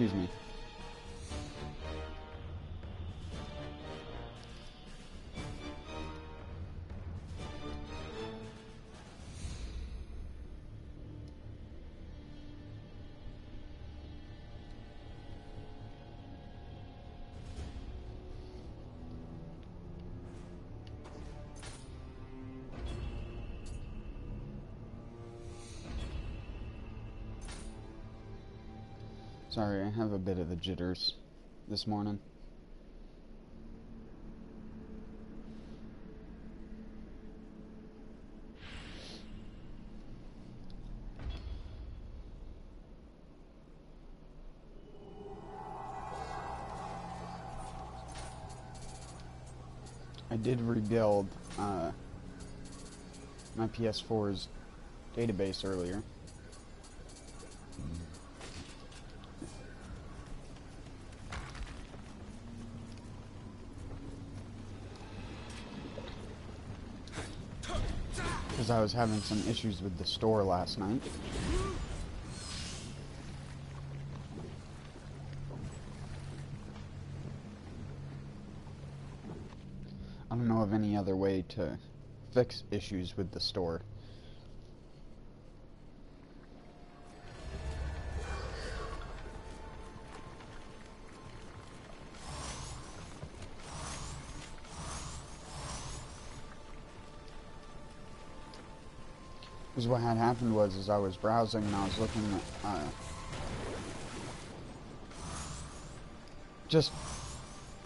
Excuse me. Sorry, I have a bit of the jitters this morning. I did rebuild my PS4's database earlier. Because I was having some issues with the store last night. I don't know of any other way to fix issues with the store. Because what had happened was, as I was browsing and I was looking at, just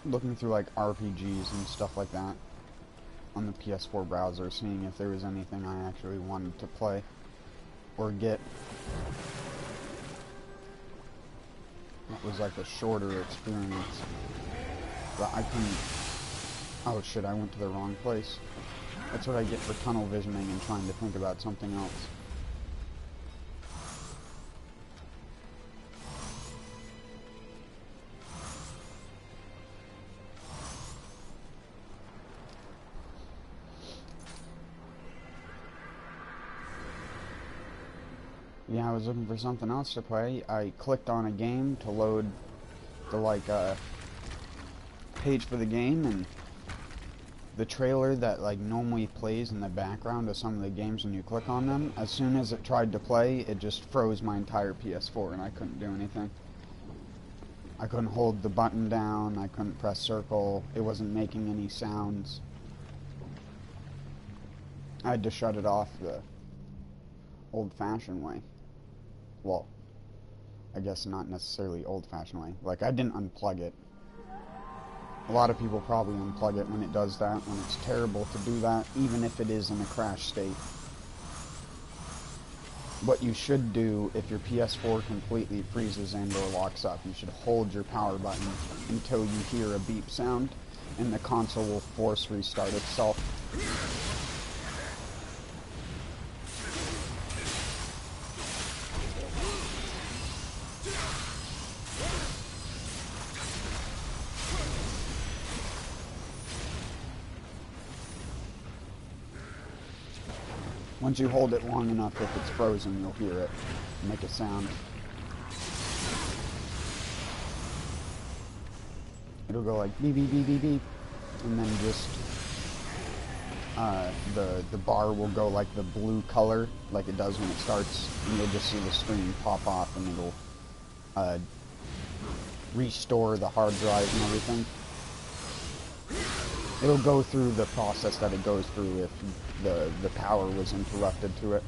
looking through like RPGs and stuff like that on the PS4 browser, seeing if there was anything I actually wanted to play or get that was like a shorter experience. But I couldn't. Oh shit, I went to the wrong place. That's what I get for tunnel visioning and trying to think about something else. Yeah, I was looking for something else to play. I clicked on a game to load the page for the game, and the trailer that like normally plays in the background of some of the games when you click on them, as soon as it tried to play, it just froze my entire PS4 and I couldn't do anything. I couldn't hold the button down, I couldn't press circle, it wasn't making any sounds. I had to shut it off the old-fashioned way. Well, I guess not necessarily old-fashioned way. Like, I didn't unplug it. A lot of people probably unplug it when it does that, when it's terrible to do that, even if it is in a crash state. What you should do if your PS4 completely freezes and or locks up, you should hold your power button until you hear a beep sound, and the console will force restart itself. Once you hold it long enough, if it's frozen, you'll hear it make a sound. It'll go like beep, beep, beep, beep, beep, and then just the bar will go like the blue color, like it does when it starts, and you'll just see the screen pop off, and it'll restore the hard drive and everything. It'll go through the process that it goes through if the power was interrupted to it.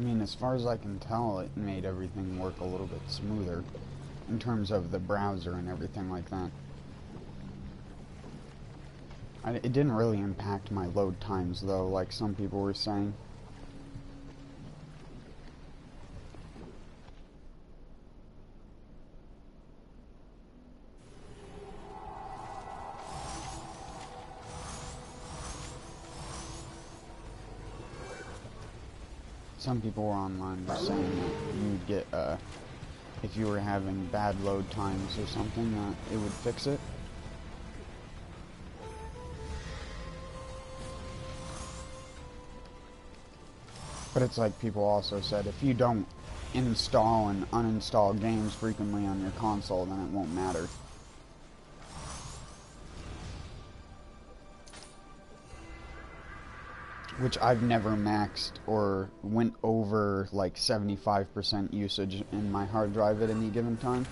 mean, as far as I can tell, it made everything work a little bit smoother in terms of the browser and everything like that. It didn't really impact my load times, though, like some people were saying. Some people were online were saying that you'd get, if you were having bad load times or something, that it would fix it. But it's like people also said, if you don't install and uninstall games frequently on your console, then it won't matter. Which I've never maxed or went over like 75% usage in my hard drive at any given time.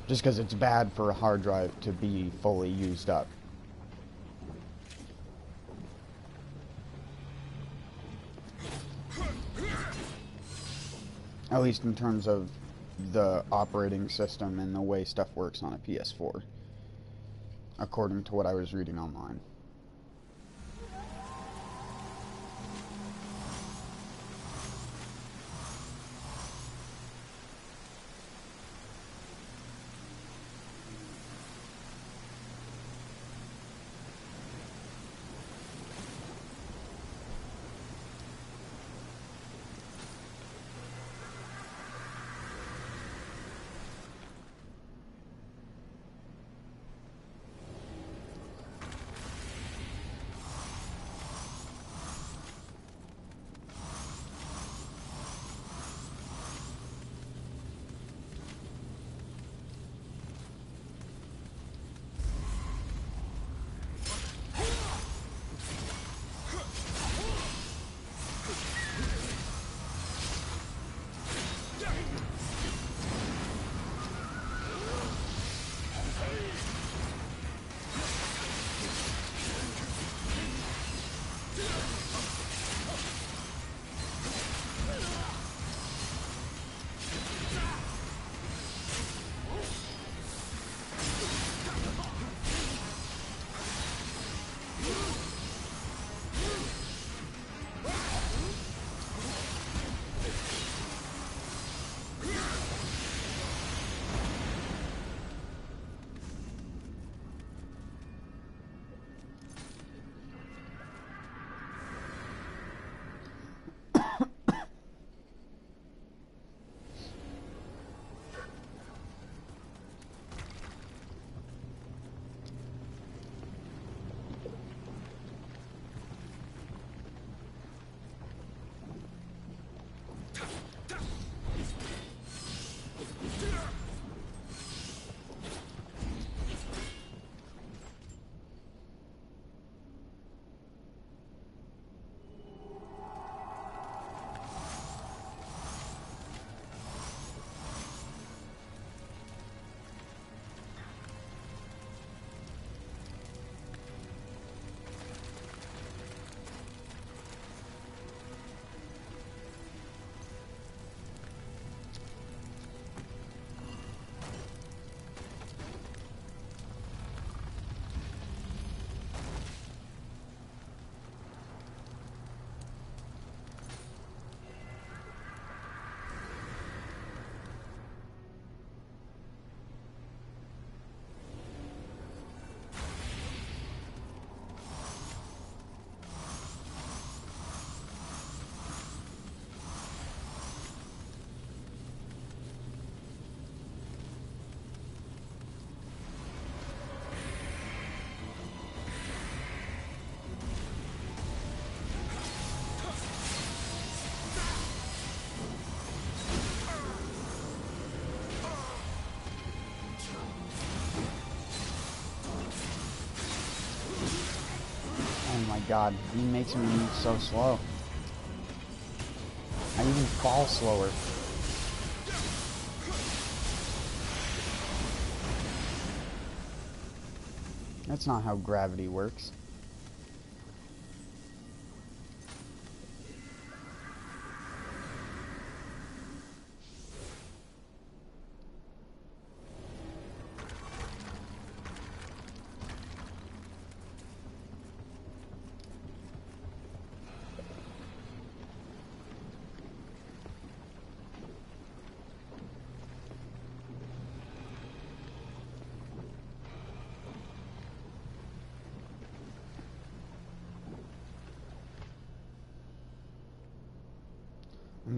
Just because it's bad for a hard drive to be fully used up. At least in terms of the operating system and the way stuff works on a PS4. According to what I was reading online. God, he makes me move so slow. I even fall slower. That's not how gravity works.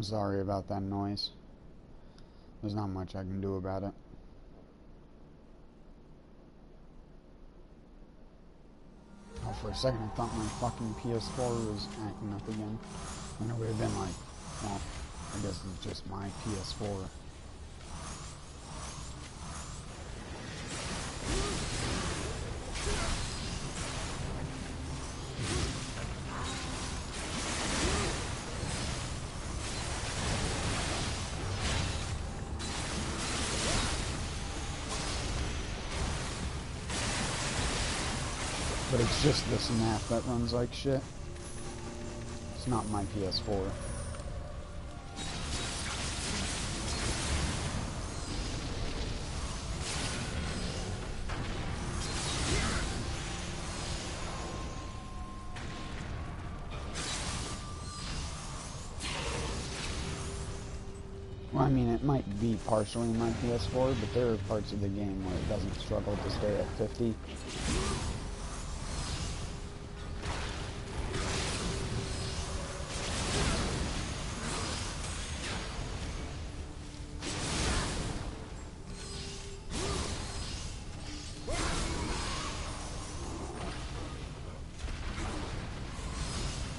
I'm sorry about that noise. There's not much I can do about it. Oh, for a second I thought my fucking PS4 was acting up again. And it would have been like, well, I guess it's just my PS4. But it's just the snap that runs like shit. It's not my PS4. Well, I mean, it might be partially my PS4, but there are parts of the game where it doesn't struggle to stay at 50.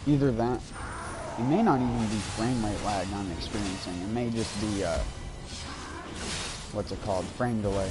Either that, it may not even be frame rate lag I'm experiencing. It may just be, what's it called? Frame delay.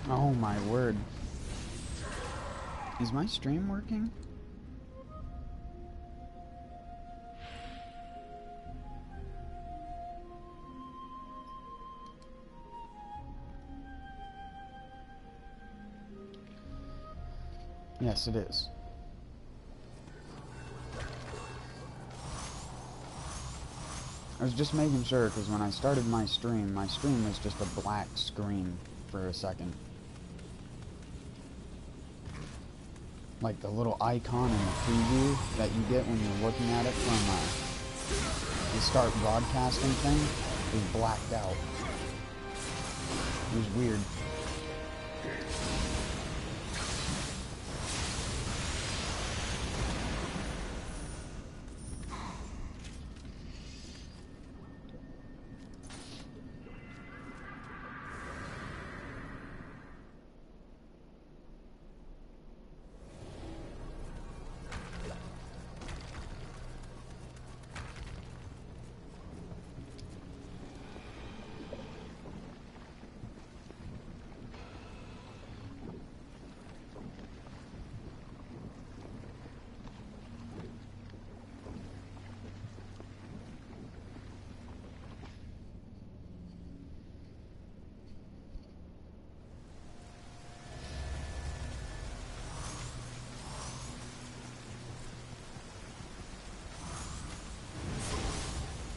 Oh my word. Is my stream working? Yes, it is. I was just making sure, because when I started my stream was just a black screen for a second. Like the little icon in the preview that you get when you're looking at it from the start broadcasting thing is blacked out. It was weird.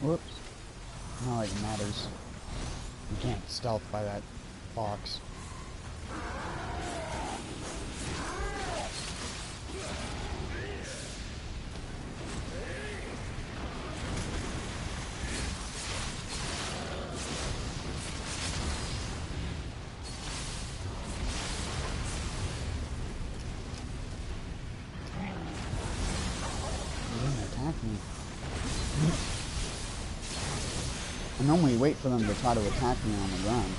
Whoops. Not like it matters. You can't stealth by that fox. He didn't attack me. I normally wait for them to try to attack me on the ground.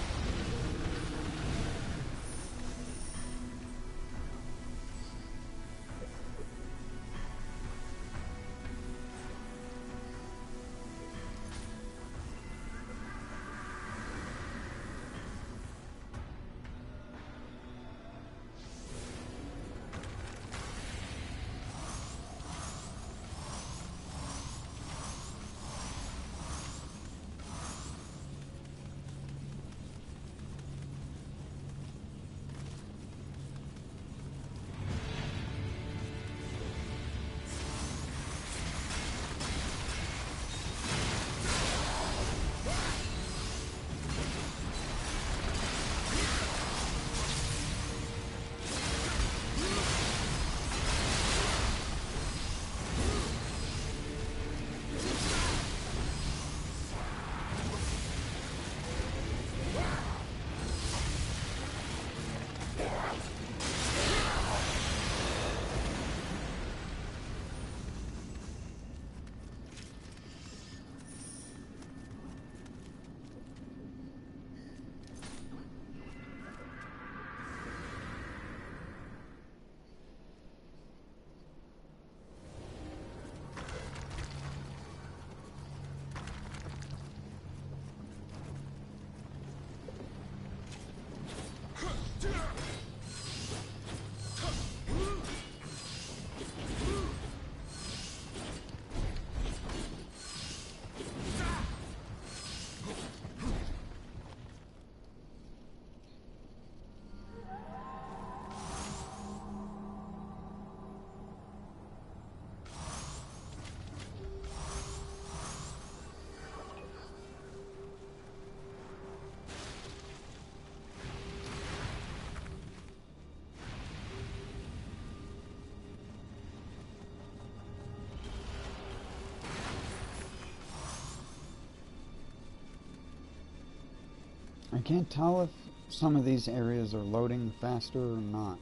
I can't tell if some of these areas are loading faster or not.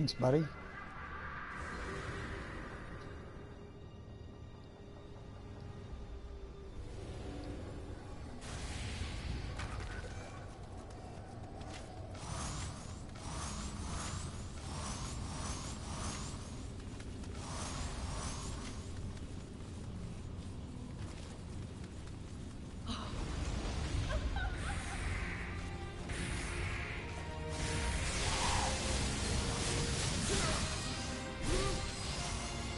Thanks, buddy.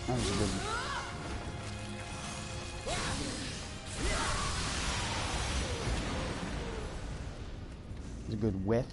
That was a good one. It's a good whiff.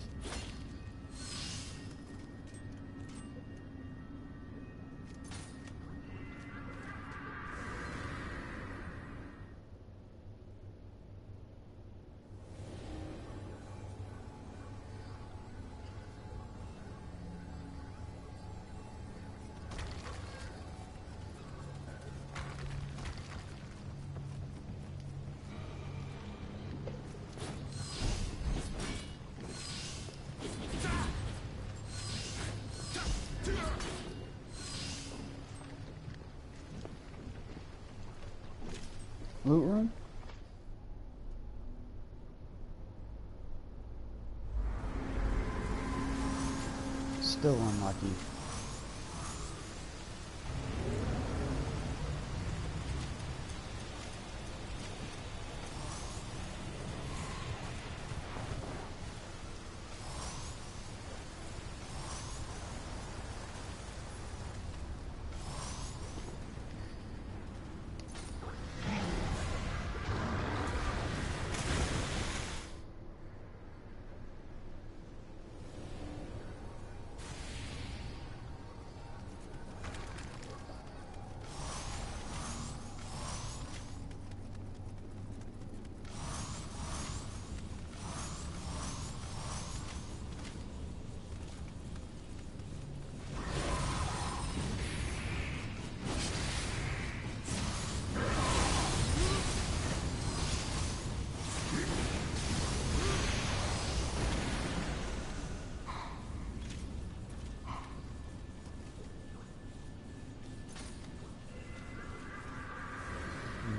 Loot room? Still unlucky.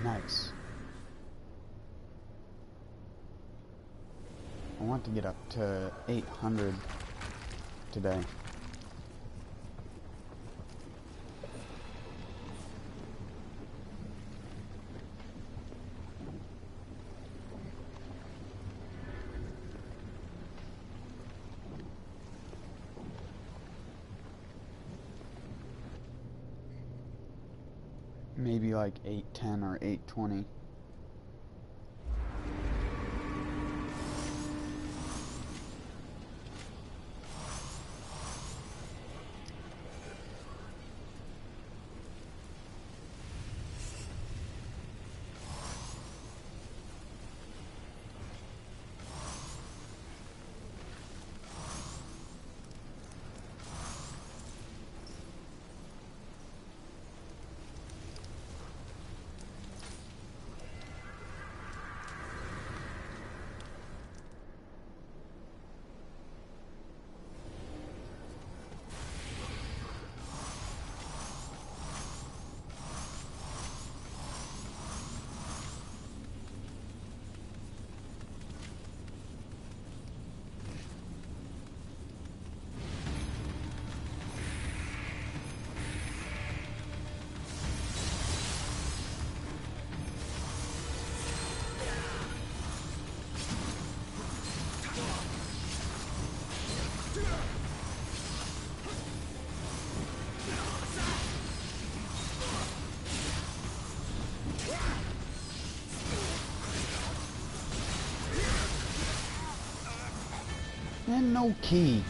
Nice. I want to get up to 800 today. Maybe like 810 or 820. And no key.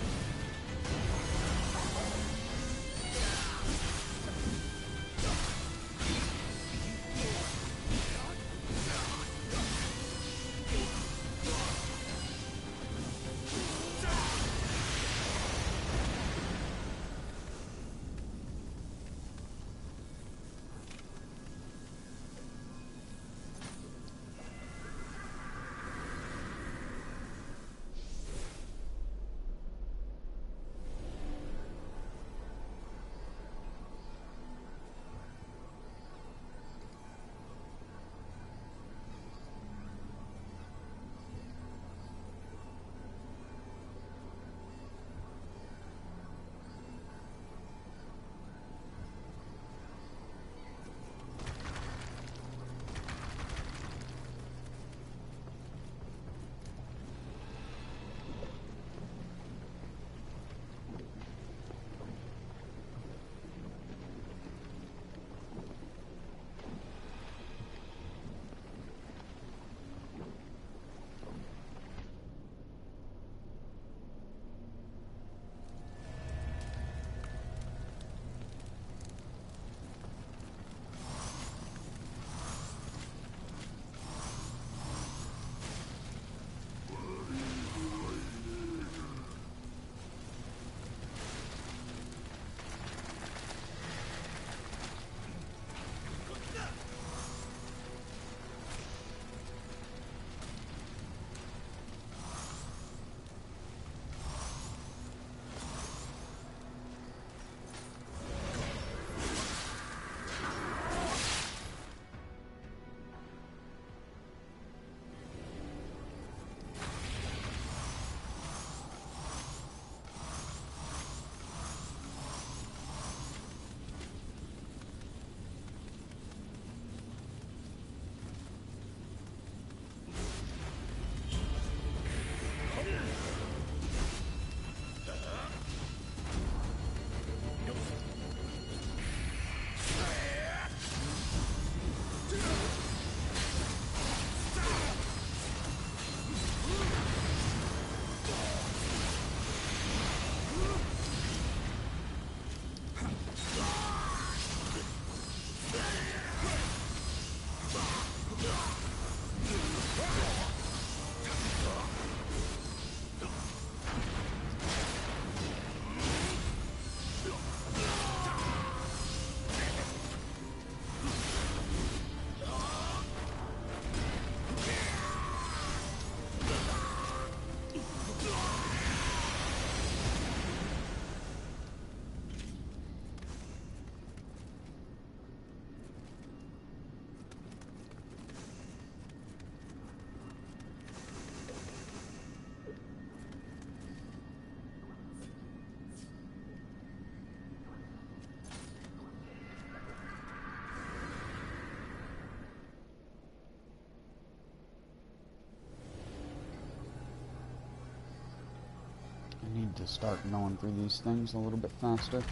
need to start going through these things a little bit faster.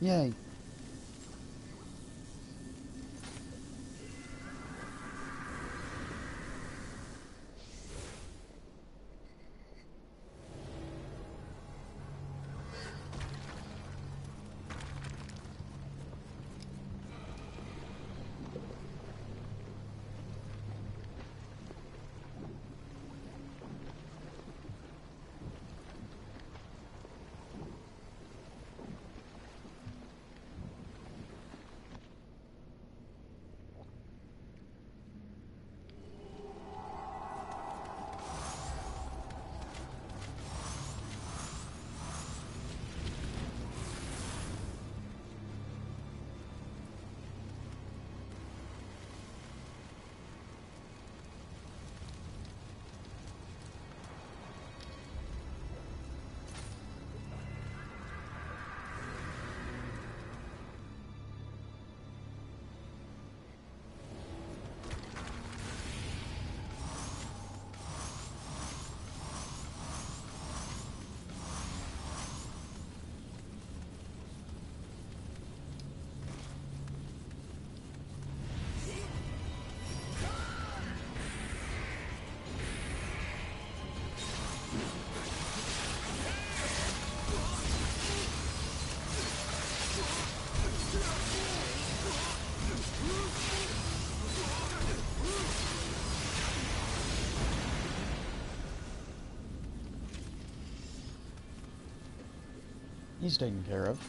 Yay. He's taken care of.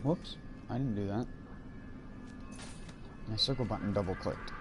Whoops, I didn't do that. My circle button double clicked.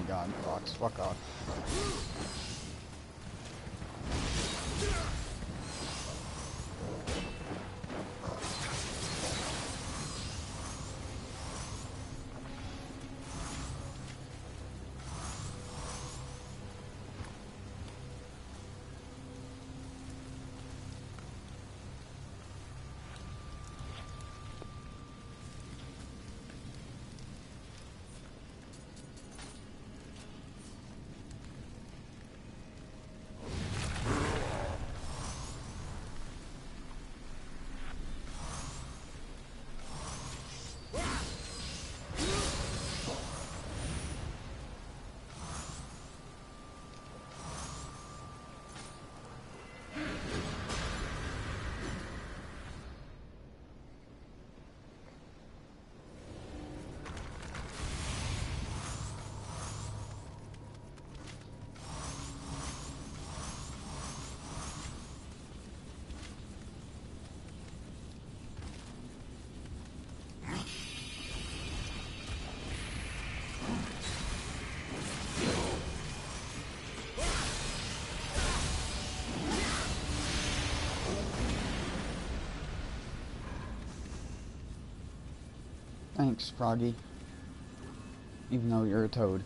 God, Fox, fuck off. Thanks, Froggy. Even though you're a toad.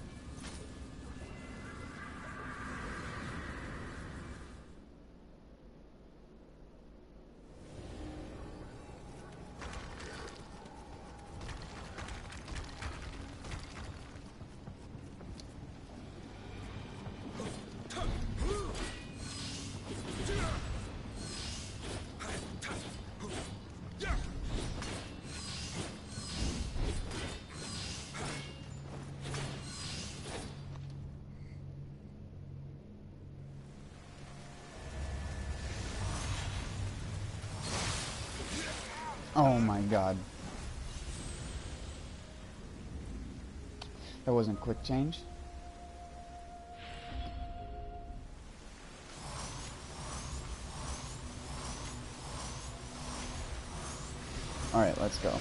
Oh my god. That wasn't quick change. Alright, let's go.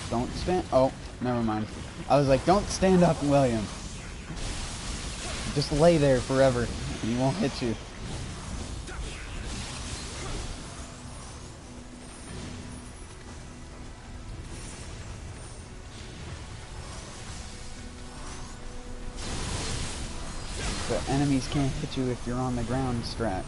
Don't stand. Oh, never mind. I was like, don't stand up, William. Just lay there forever. He won't hit you. The enemies can't hit you if you're on the ground strat.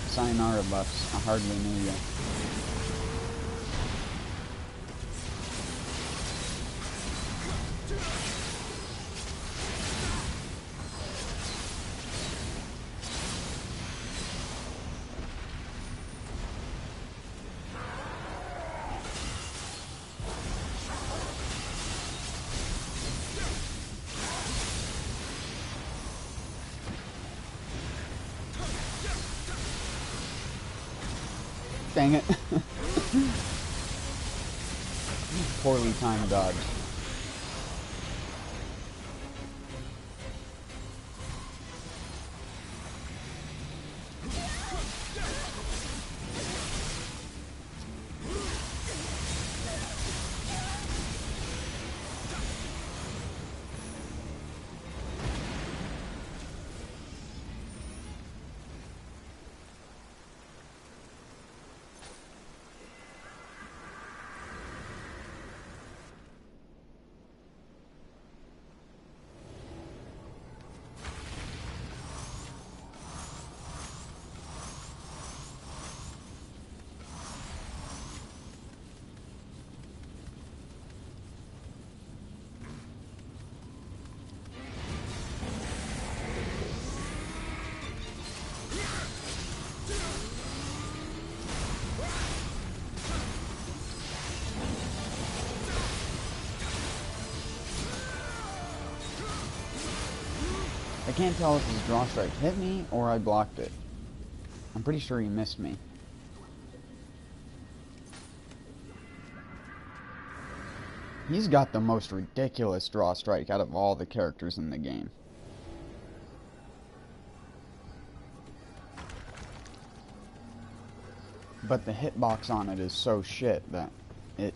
Sayonara buffs. I hardly knew you. Dang it. Poorly timed dodge. I can't tell if his draw strike hit me or I blocked it. I'm pretty sure he missed me. He's got the most ridiculous draw strike out of all the characters in the game. But the hitbox on it is so shit that it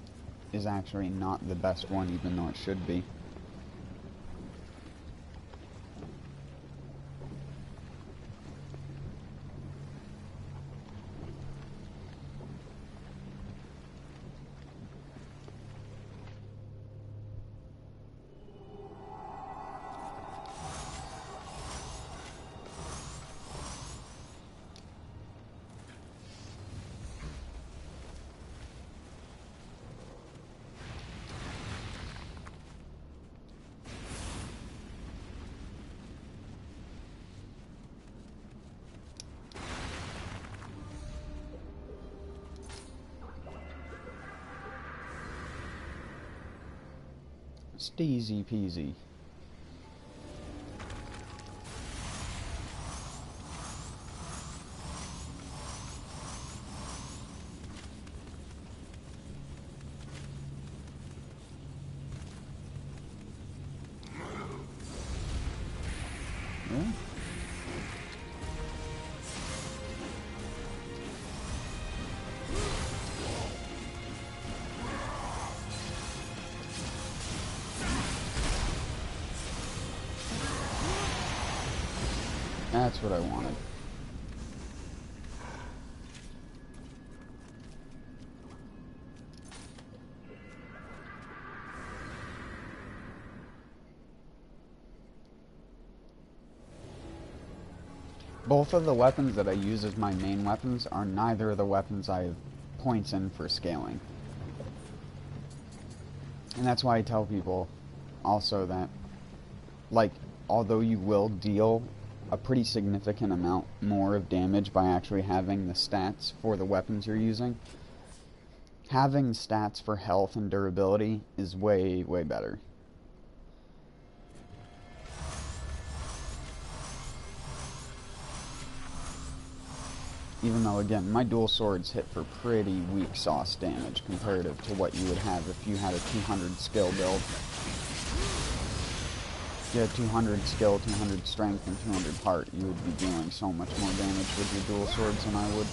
is actually not the best one, even though it should be. Steezy peasy. Yeah. That's what I wanted. Both of the weapons that I use as my main weapons are neither of the weapons I have points in for scaling. And that's why I tell people also that, like, although you will deal a pretty significant amount more of damage by actually having the stats for the weapons you're using, having stats for health and durability is way, way better. Even though, again, my dual swords hit for pretty weak sauce damage comparative to what you would have if you had a 200 skill build. you had 200 skill, 200 strength, and 200 heart, you would be dealing so much more damage with your dual swords than I would.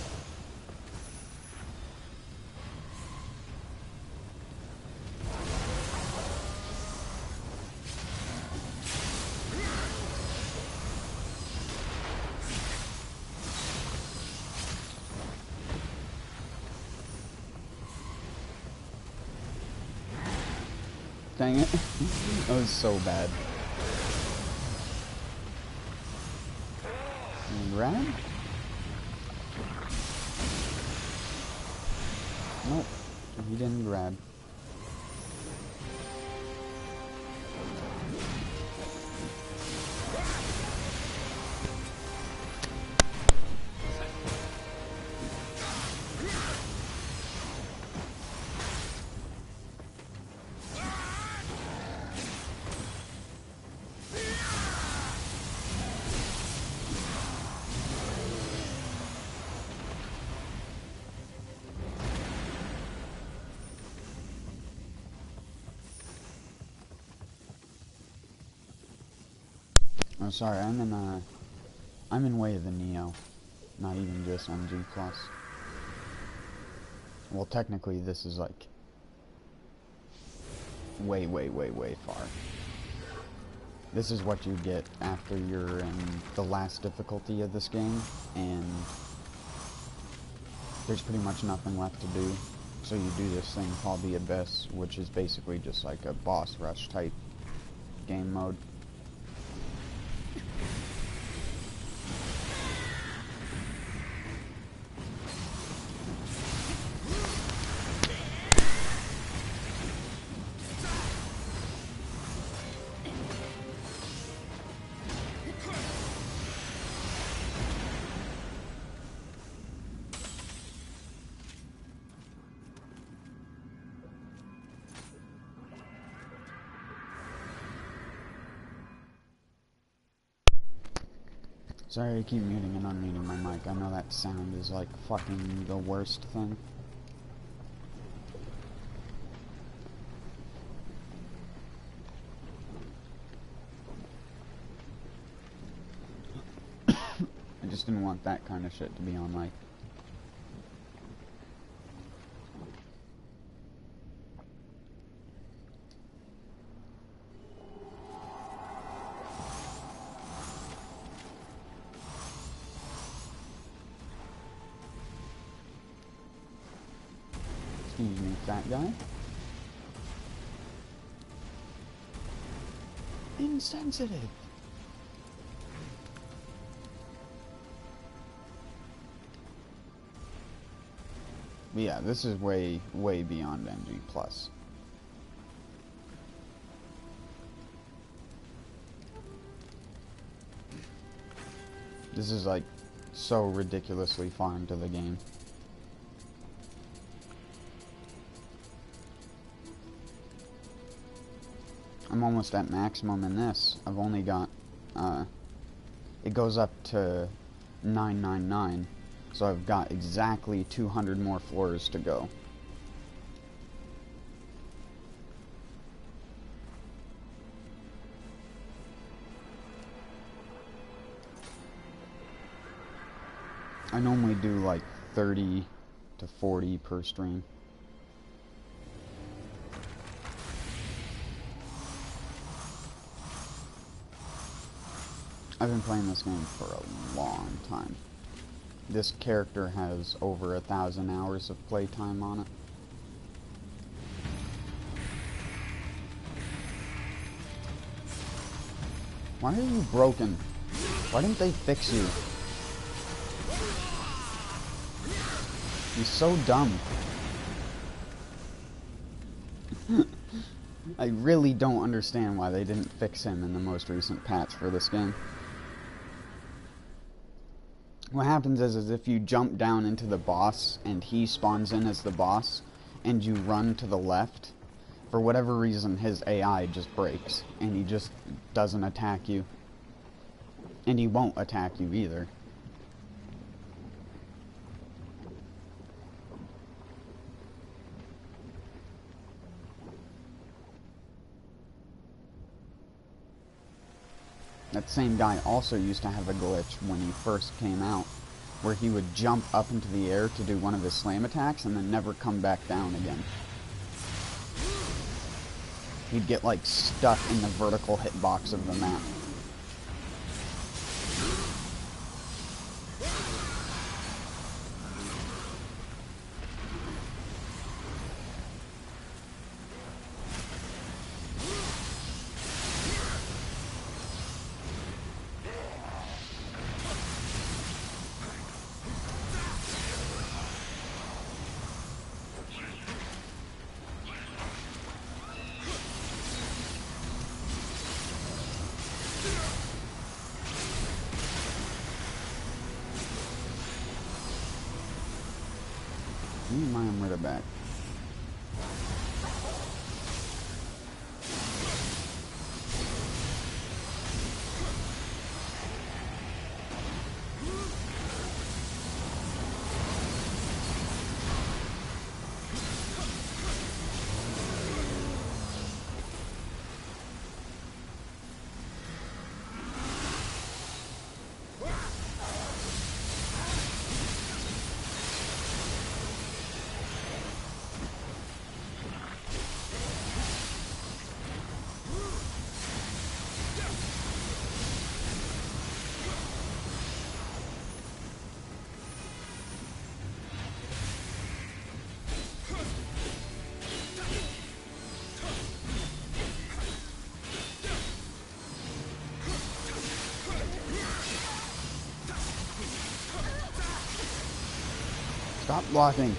Dang it. That was so bad. Grab? Nope. He didn't grab. Oh, sorry, I'm in way of the Nioh, not even just MG+. Well, technically, this is like way, way, way, way far. This is what you get after you're in the last difficulty of this game, and there's pretty much nothing left to do. So you do this thing called the Abyss, which is basically just like a boss rush type game mode. Sorry, I keep muting and unmuting my mic. I know that sound is like fucking the worst thing. I just didn't want that kind of shit to be on mic. Excuse me, fat guy. Insensitive. But yeah, this is way, way beyond MG+. This is like so ridiculously far into the game. I'm almost at maximum in this. I've only got, it goes up to 999, so I've got exactly 200 more floors to go. I normally do like 30 to 40 per stream. I've been playing this game for a long time. This character has over 1,000 hours of playtime on it. Why are you broken? Why didn't they fix you? He's so dumb. I really don't understand why they didn't fix him in the most recent patch for this game. What happens is if you jump down into the boss and he spawns in as the boss and you run to the left, for whatever reason his AI just breaks and he just doesn't attack you. And he won't attack you either. that same guy also used to have a glitch when he first came out, where he would jump up into the air to do one of his slam attacks and then never come back down again. He'd get like stuck in the vertical hitbox of the map. My armor back. Stop blocking.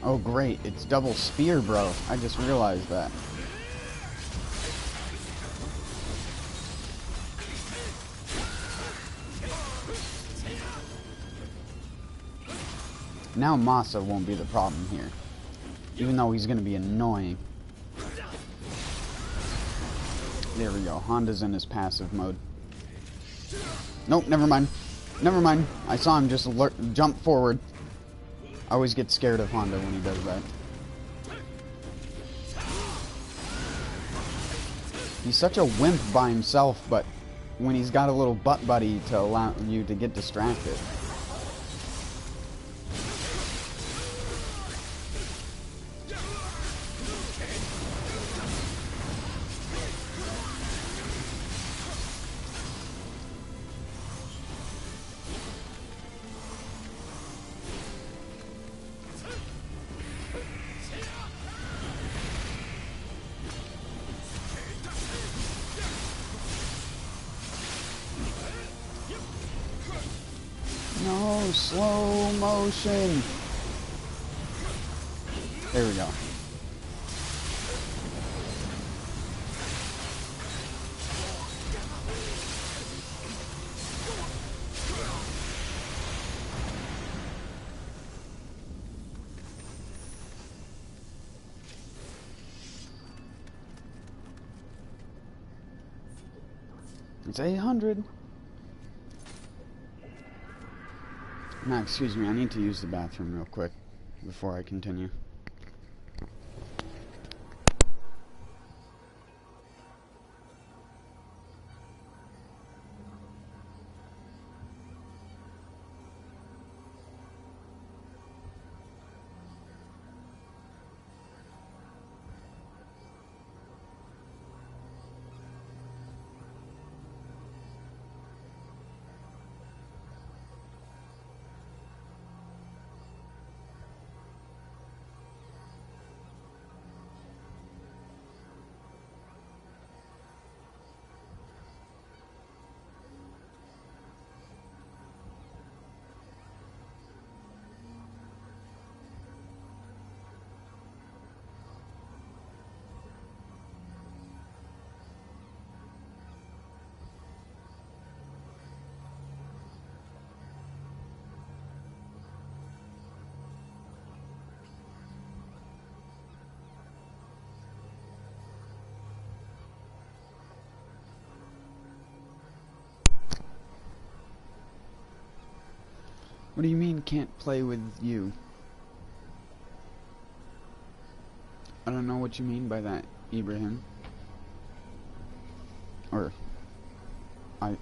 Oh great, it's double spear, bro. I just realized that. Now Masa won't be the problem here. Even though he's gonna be annoying. There we go. Honda's in his passive mode. Nope, never mind. Never mind. I saw him just jump forward. I always get scared of Honda when he does that. He's such a wimp by himself, but when he's got a little butt buddy to allow you to get distracted. No, slow motion. There we go. It's 800. Now, excuse me, I need to use the bathroom real quick before I continue. What do you mean can't play with you? I don't know what you mean by that, Ibrahim. Or I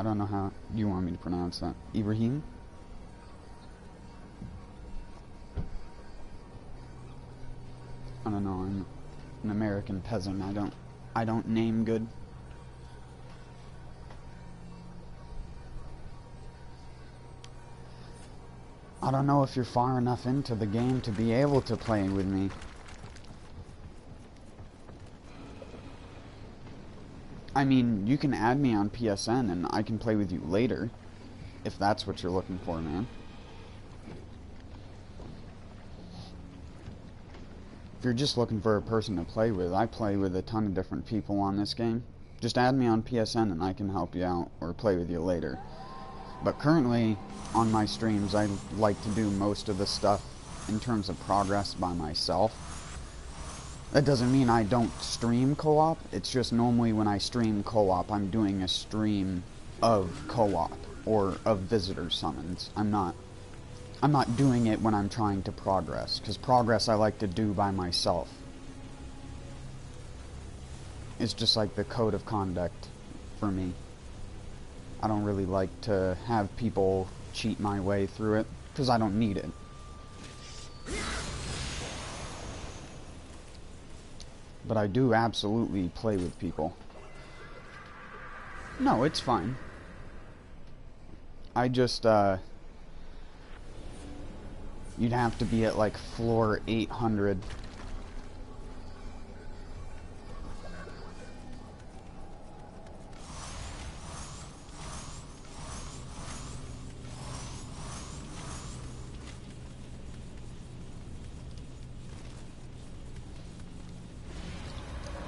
don't know how you want me to pronounce that. Ibrahim? I don't know, I'm an American peasant. I don't name good. I don't know if you're far enough into the game to be able to play with me. I mean, you can add me on PSN and I can play with you later, if that's what you're looking for, man. If you're just looking for a person to play with, I play with a ton of different people on this game. Just add me on PSN and I can help you out or play with you later. But currently, on my streams, I like to do most of the stuff in terms of progress by myself. That doesn't mean I don't stream co-op. It's just normally when I stream co-op, I'm doing a stream of co-op or of visitor summons. I'm not doing it when I'm trying to progress, because progress I like to do by myself. It's just like the code of conduct for me. I don't really like to have people cheat my way through it, because I don't need it. But I do absolutely play with people. No, it's fine. I just, you'd have to be at like floor 800.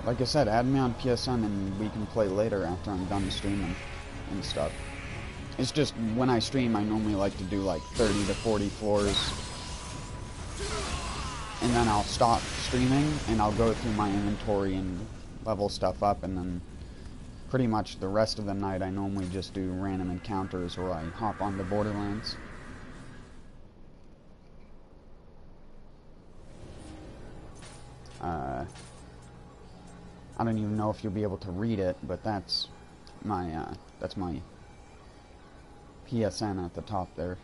Like I said, add me on PSN and we can play later after I'm done streaming and stuff. It's just, when I stream, I normally like to do like 30 to 40 floors. And then I'll stop streaming and I'll go through my inventory and level stuff up, and then pretty much the rest of the night I normally just do random encounters or I hop on the Borderlands. I don't even know if you'll be able to read it, but that's my PSN at the top there.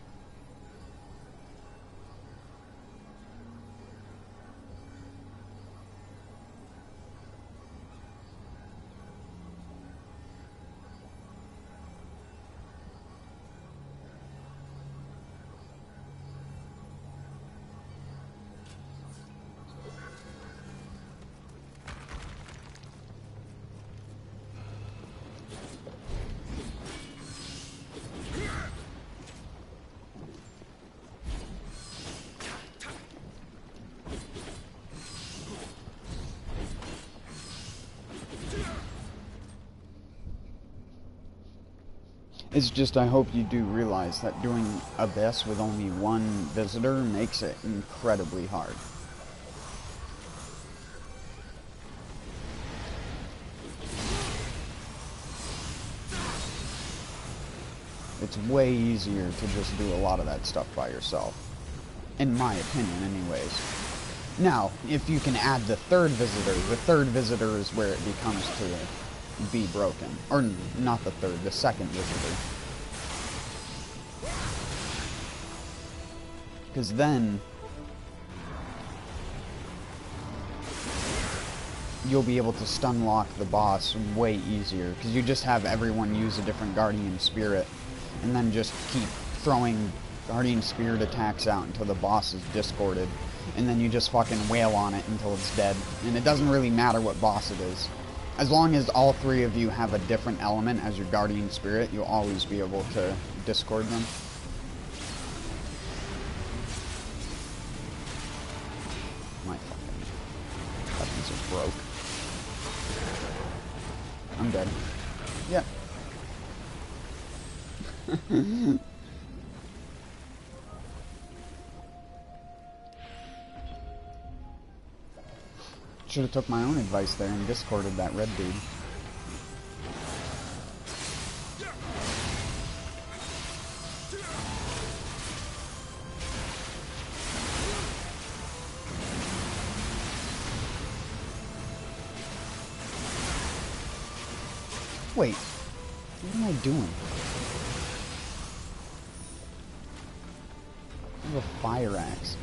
It's just, I hope you do realize that doing Abyss with only one visitor makes it incredibly hard. It's way easier to just do a lot of that stuff by yourself. In my opinion, anyways. Now, if you can add the third visitor is where it becomes to be broken. Or, not the third, the second visitor. Because then you'll be able to stun lock the boss way easier, because you just have everyone use a different guardian spirit and then just keep throwing guardian spirit attacks out until the boss is discorded, and then you just fucking wail on it until it's dead. And it doesn't really matter what boss it is. As long as all three of you have a different element as your guardian spirit, you'll always be able to discord them. My fucking buttons are broke. I'm dead. Yeah. Should have took my own advice there and discorded that red dude. Wait, what am I doing? I have a fire axe.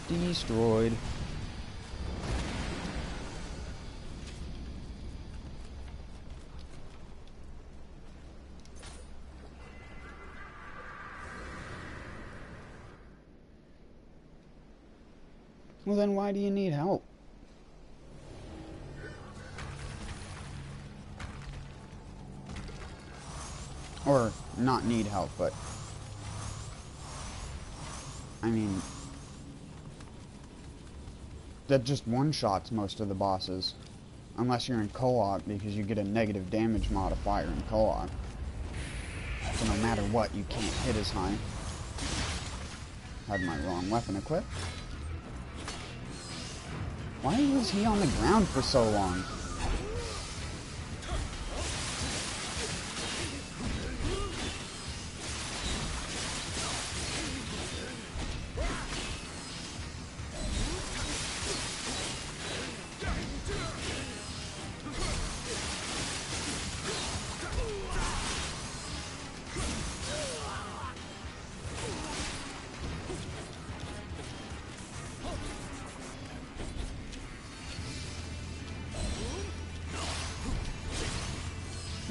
Destroyed. Well, then why do you need help? Or not need help, but I mean, that just one-shots most of the bosses. Unless you're in co-op, because you get a negative damage modifier in co-op. So no matter what, you can't hit as high. Had my wrong weapon equipped. Why was he on the ground for so long?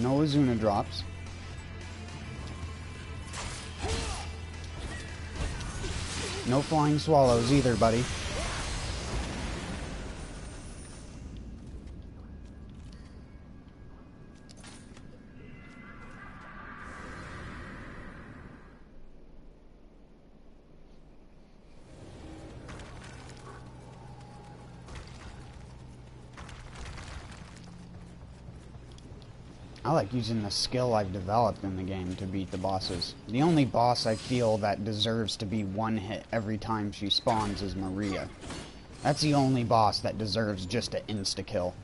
No Azuna drops. No flying swallows either, buddy. I like using the skill I've developed in the game to beat the bosses. The only boss I feel that deserves to be one hit every time she spawns is Maria. That's the only boss that deserves just an insta-kill.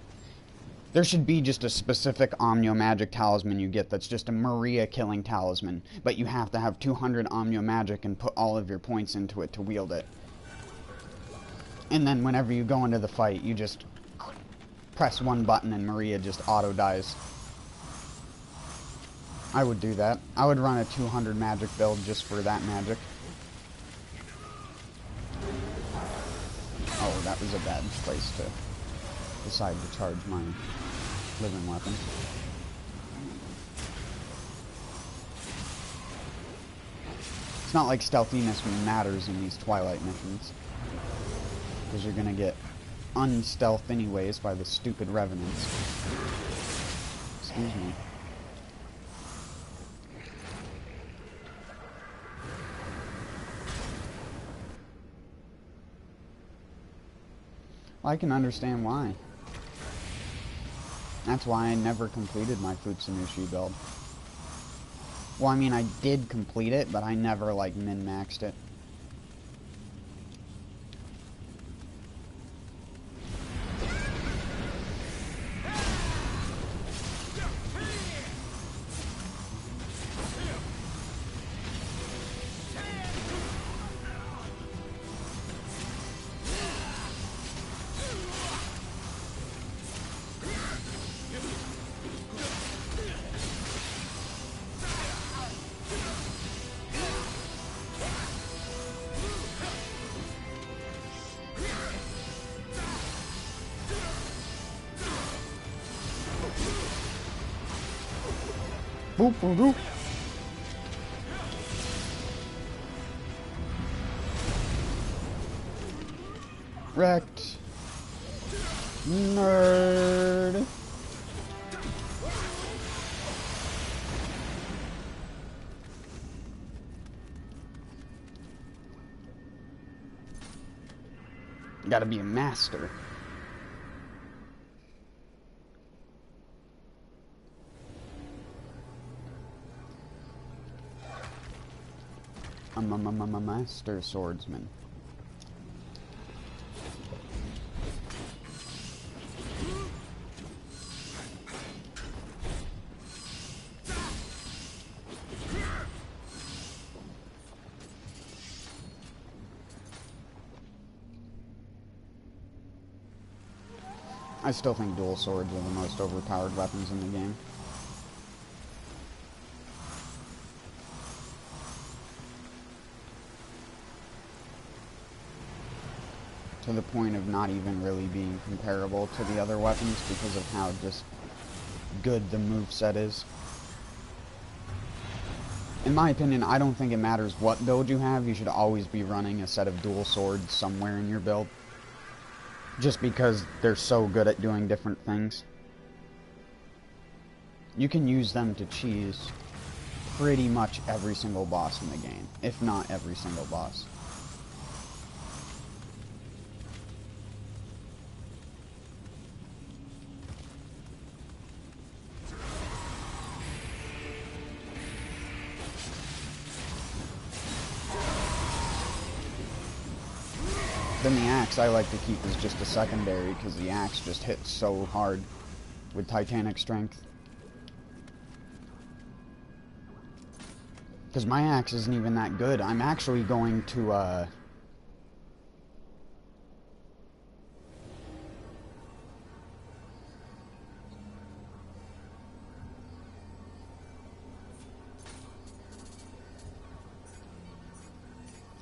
There should be just a specific Omnio Magic talisman you get that's just a Maria killing talisman, but you have to have 200 Omnio Magic and put all of your points into it to wield it. And then whenever you go into the fight, you just press one button and Maria just auto-dies. I would do that. I would run a 200 magic build just for that magic. Oh, that was a bad place to decide to charge my living weapon. It's not like stealthiness matters in these Twilight missions, because you're gonna get unstealthed anyways by the stupid revenants. Excuse me. I can understand why. That's why I never completed my Futsunushi build. Well, I mean, I did complete it, but I never, like, min-maxed it. Boop, boop, boop. Wrecked. Nerd. You gotta be a master. I'm a master swordsman. I still think dual swords are the most overpowered weapons in the game. To the point of not even really being comparable to the other weapons because of how just good the moveset is. In my opinion, I don't think it matters what build you have, you should always be running a set of dual swords somewhere in your build. Just because they're so good at doing different things. You can use them to cheese pretty much every single boss in the game, if not every single boss. Then the axe I like to keep as just a secondary, because the axe just hits so hard with titanic strength. Because my axe isn't even that good. I'm actually going to, I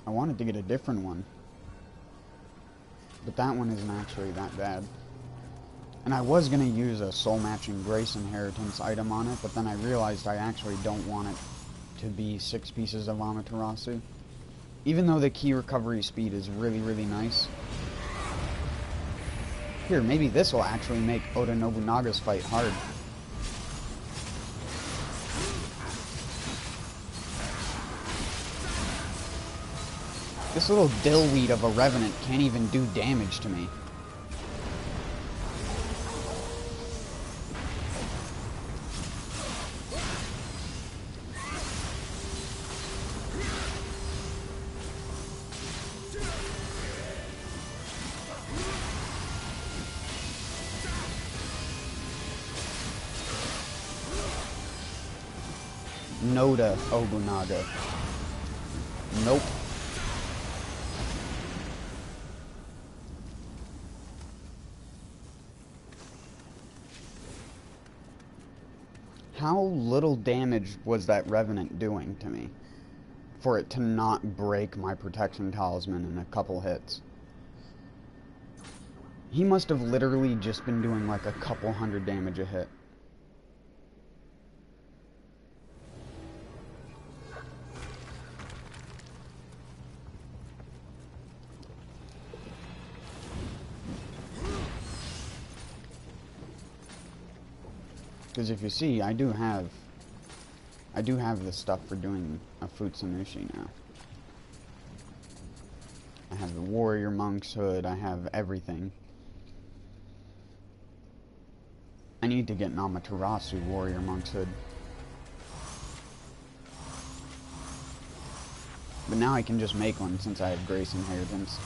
wanted to get a different one. But that one isn't actually that bad. And I was going to use a soul matching grace inheritance item on it, but then I realized I actually don't want it to be 6 pieces of Amaterasu. Even though the key recovery speed is really, really nice. Here, maybe this will actually make Oda Nobunaga's fight hard. This little dillweed of a revenant can't even do damage to me. Noda Obunaga. Nope. How little damage was that Revenant doing to me for it to not break my protection talisman in a couple hits? He must have literally just been doing like a couple hundred damage a hit. Because if you see, I do have the stuff for doing a Futsunushi now. I have the Warrior Monk's Hood, I have everything. I need to get an Amaterasu Warrior Monk's Hood. But now I can just make one since I have Grace Inheritance.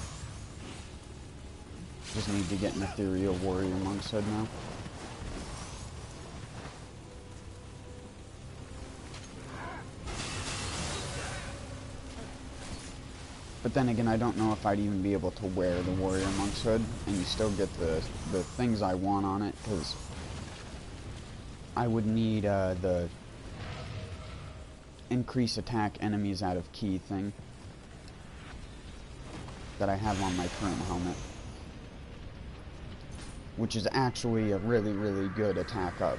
Just need to get an Ethereal Warrior Monk's Hood now. But then again, I don't know if I'd even be able to wear the Warrior Monk's Hood and you still get the things I want on it, because I would need the increase attack enemies out of key thing that I have on my current helmet, which is actually a really, really good attack up.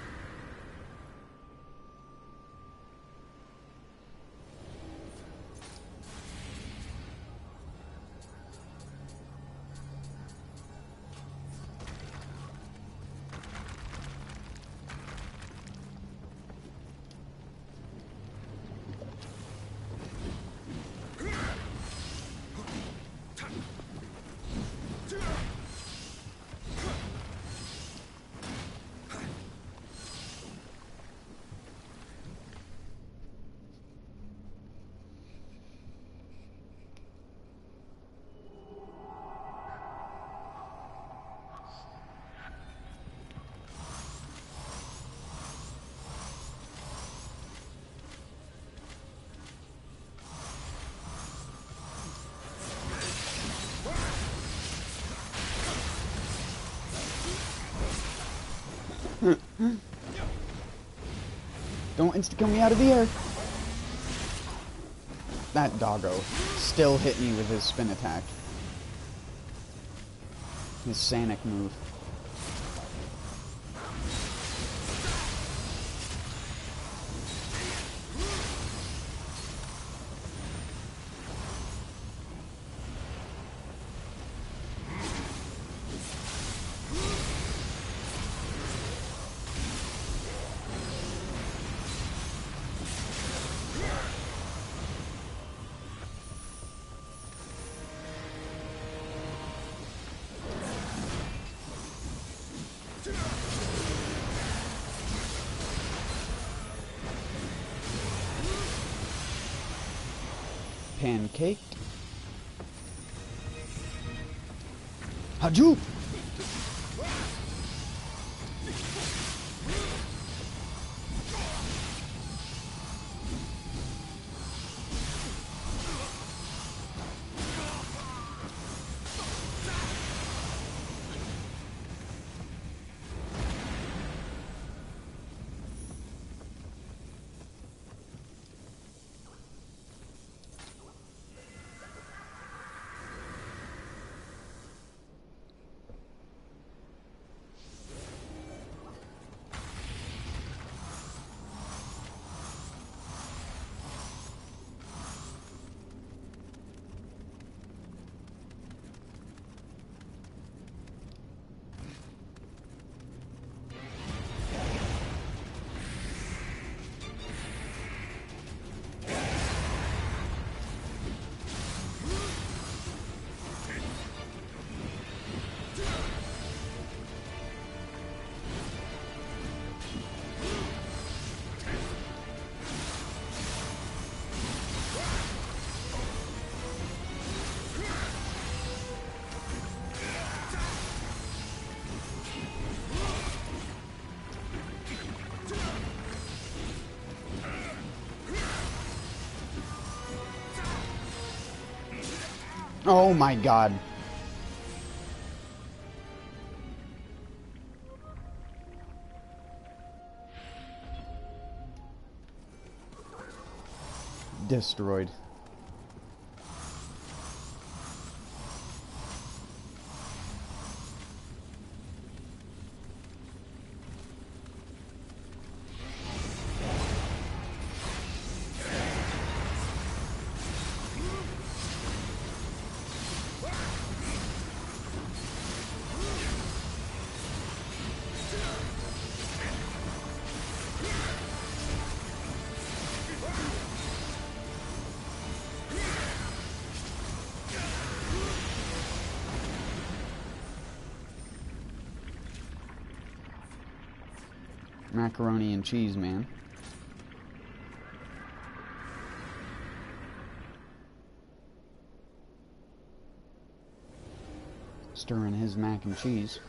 Don't insta-kill me out of the air. That doggo still hit me with his spin attack. His Sonic move. Pancaked. Hadouken! Oh my god. Destroyed. Macaroni and cheese, man. Stirring his mac and cheese.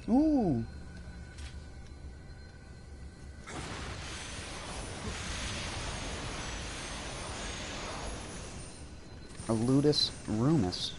Ooh. A Ludus Rumus.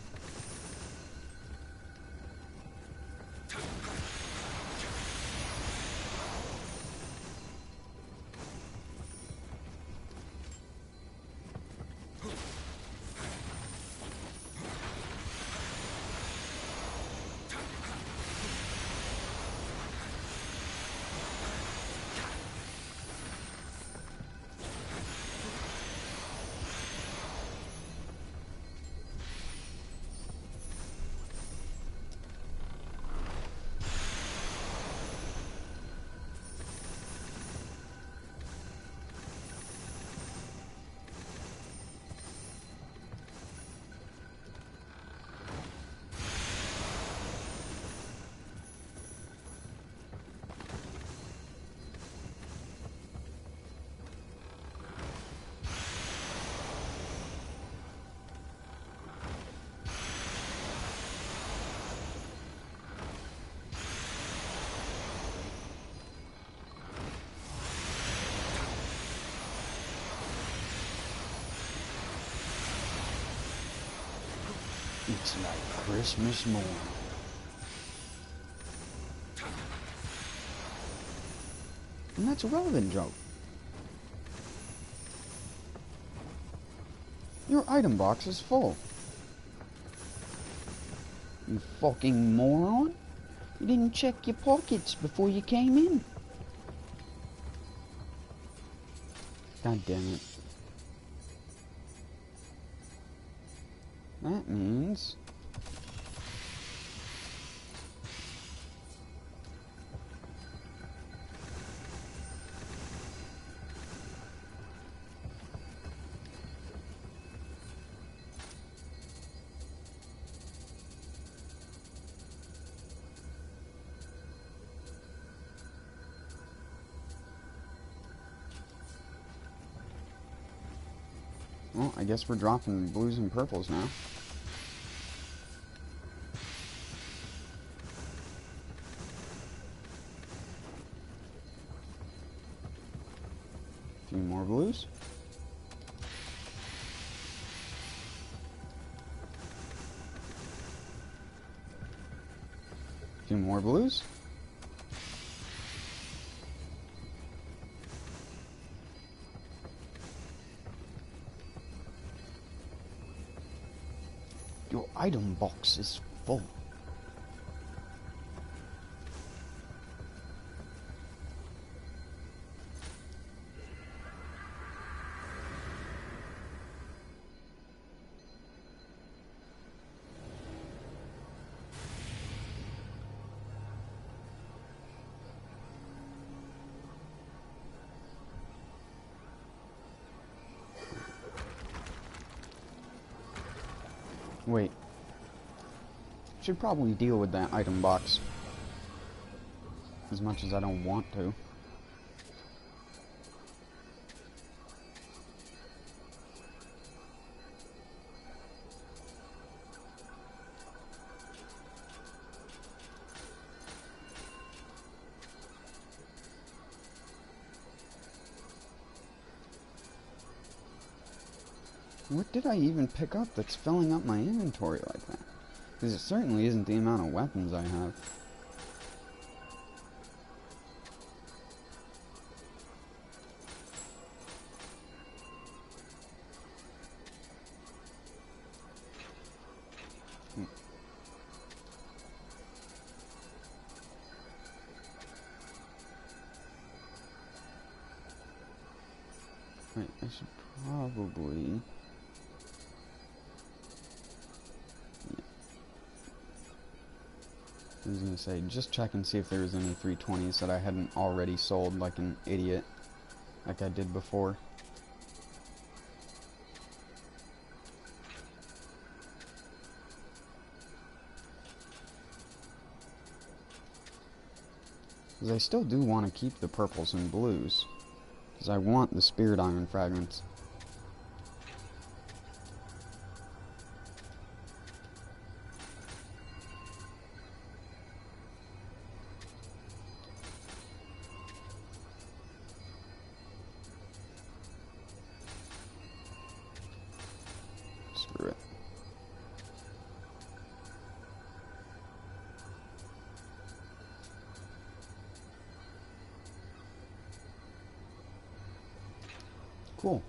It's like Christmas morning. And that's a relevant joke. Your item box is full. You fucking moron. You didn't check your pockets before you came in. God damn it. That means... well, I guess we're dropping blues and purples now. A few more blues. A few more blues. Your item box is full. Wait. Should probably deal with that item box. As much as I don't want to. What did I even pick up that's filling up my inventory like that? Because it certainly isn't the amount of weapons I have. Wait, I should probably... I was gonna say, just check and see if there's any 320s that I hadn't already sold like an idiot, like I did before. Because I still do want to keep the purples and blues, because I want the spirit iron fragments. Screw it. Cool.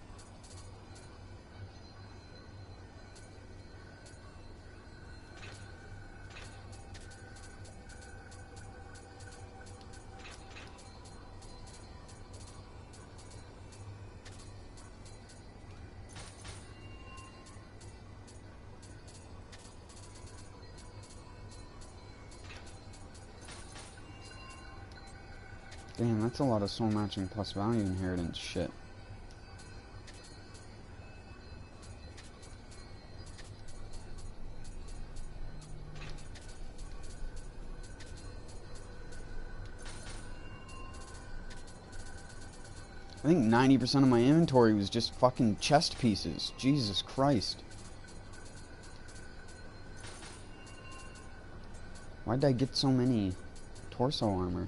Damn, that's a lot of soul matching plus value inheritance shit. I think 90% of my inventory was just fucking chest pieces. Jesus Christ. Why'd I get so many torso armor?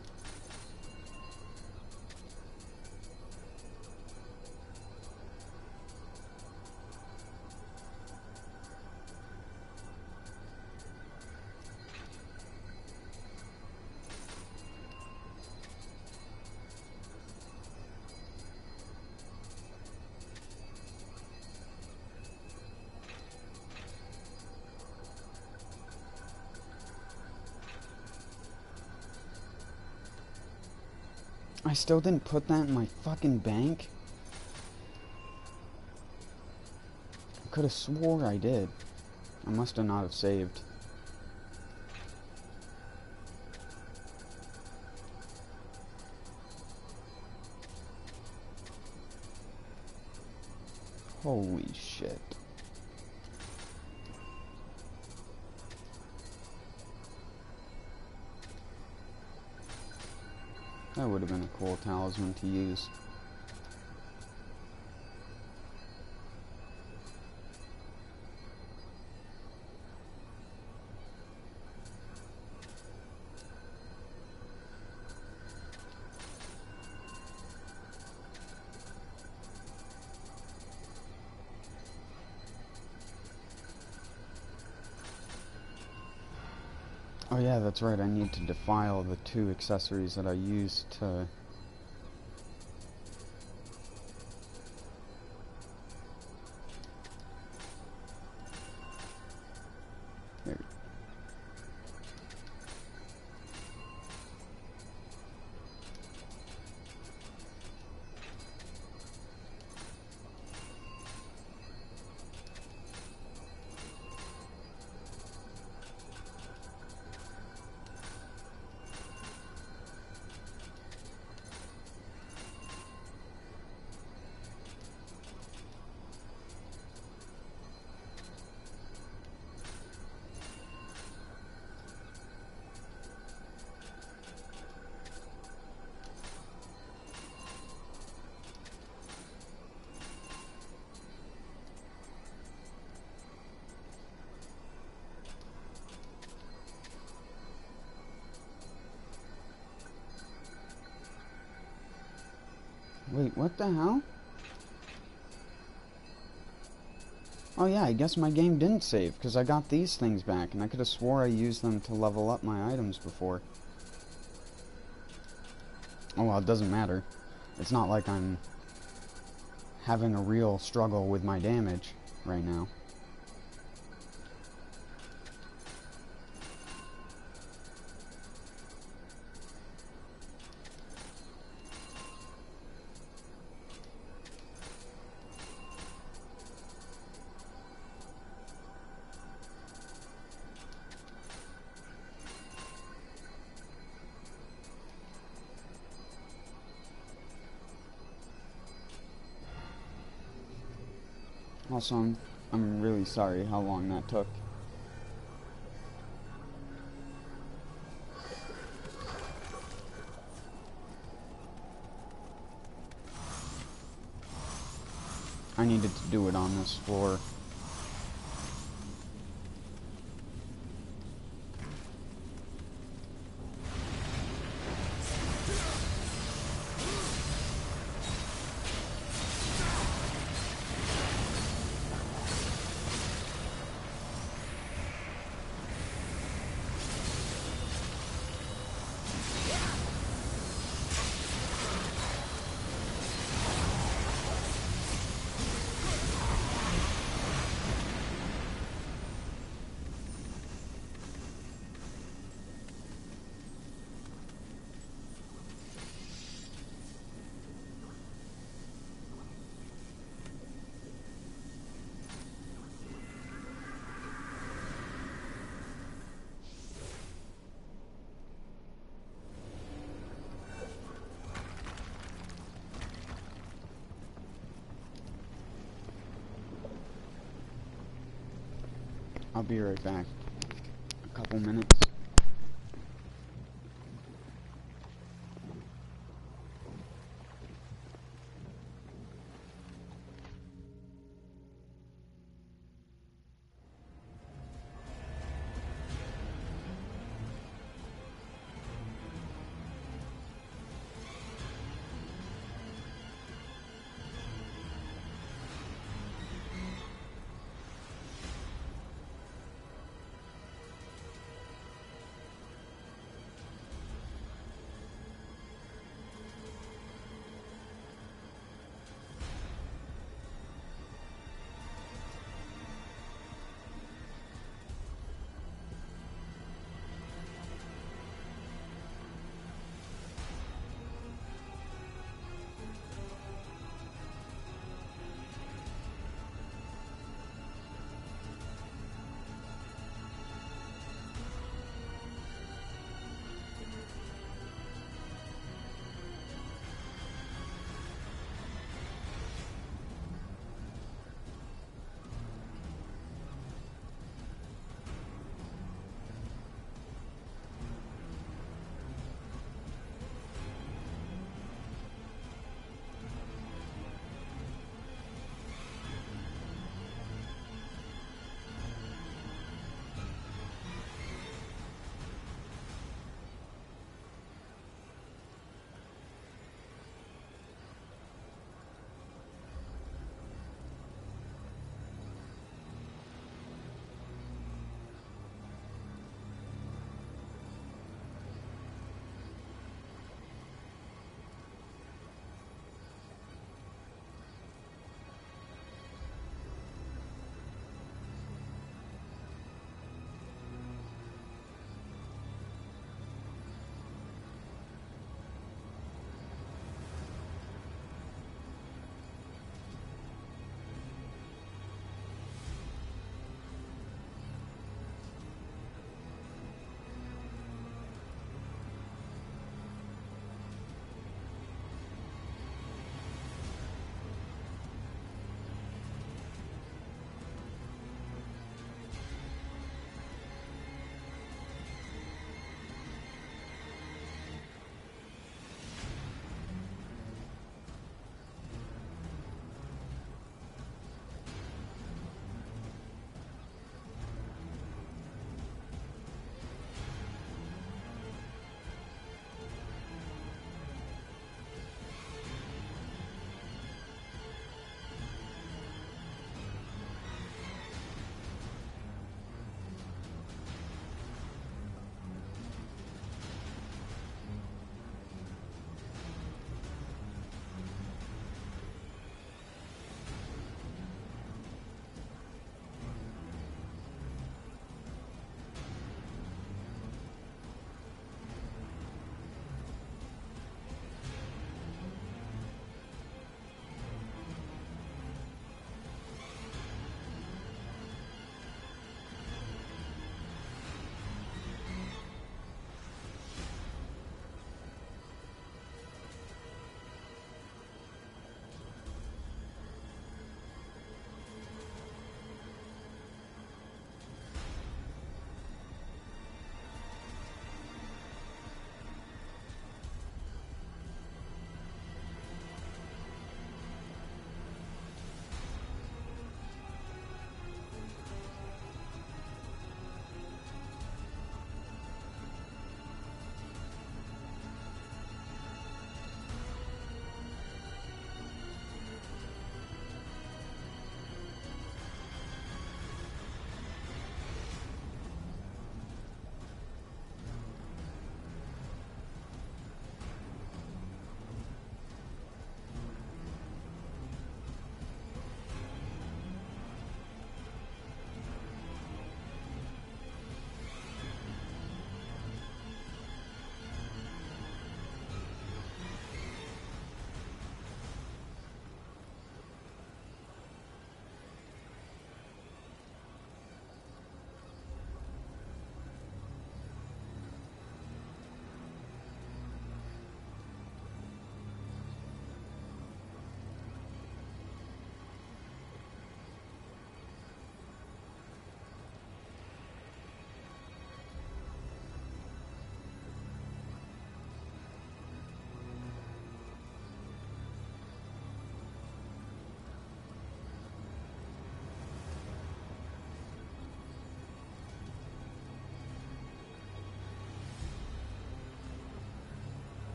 I still didn't put that in my fucking bank? I could have swore I did. I must have not have saved. Holy shit. That would have been a cool talisman to use. Oh yeah, that's right, I need to defile the 2 accessories that I used to... There. Wait, what the hell? Oh yeah, I guess my game didn't save, because I got these things back, and I could have swore I used them to level up my items before. Oh well, it doesn't matter. It's not like I'm having a real struggle with my damage right now. Also, I'm really sorry how long that took. I needed to do it on this floor. I'll be right back. A couple minutes.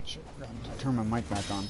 Shit, forgot to turn my mic back on.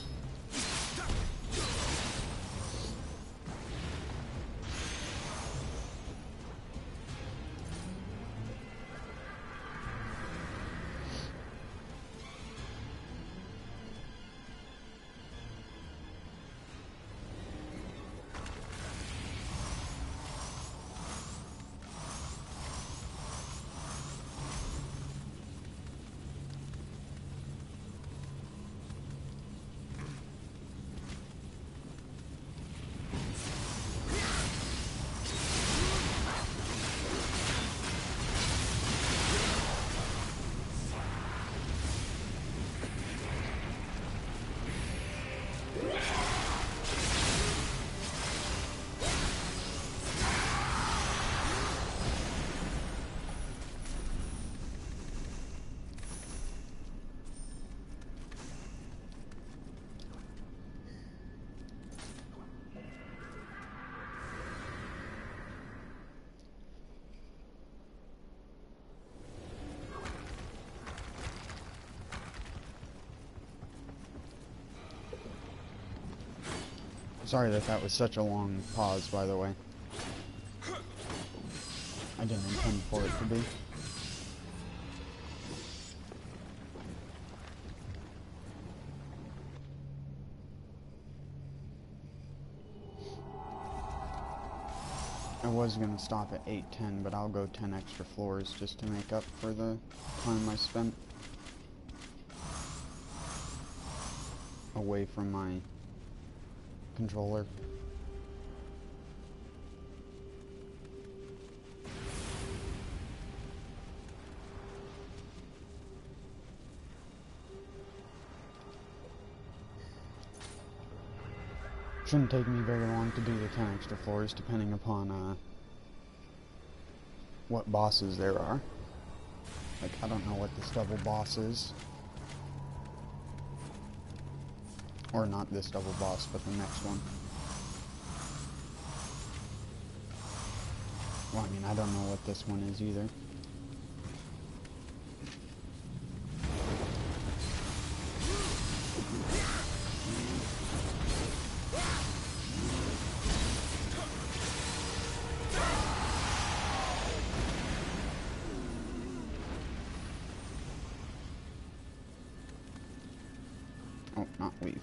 Sorry that was such a long pause, by the way. I didn't intend for it to be. I was gonna stop at 8:10, but I'll go 10 extra floors just to make up for the time I spent away from my controller. Shouldn't take me very long to do the 10 extra floors, depending upon what bosses there are. Like, I don't know what this double boss is. Or not this double boss, but the next one. Well, I mean, I don't know what this one is either. Oh, not leave.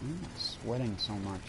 I'm sweating so much.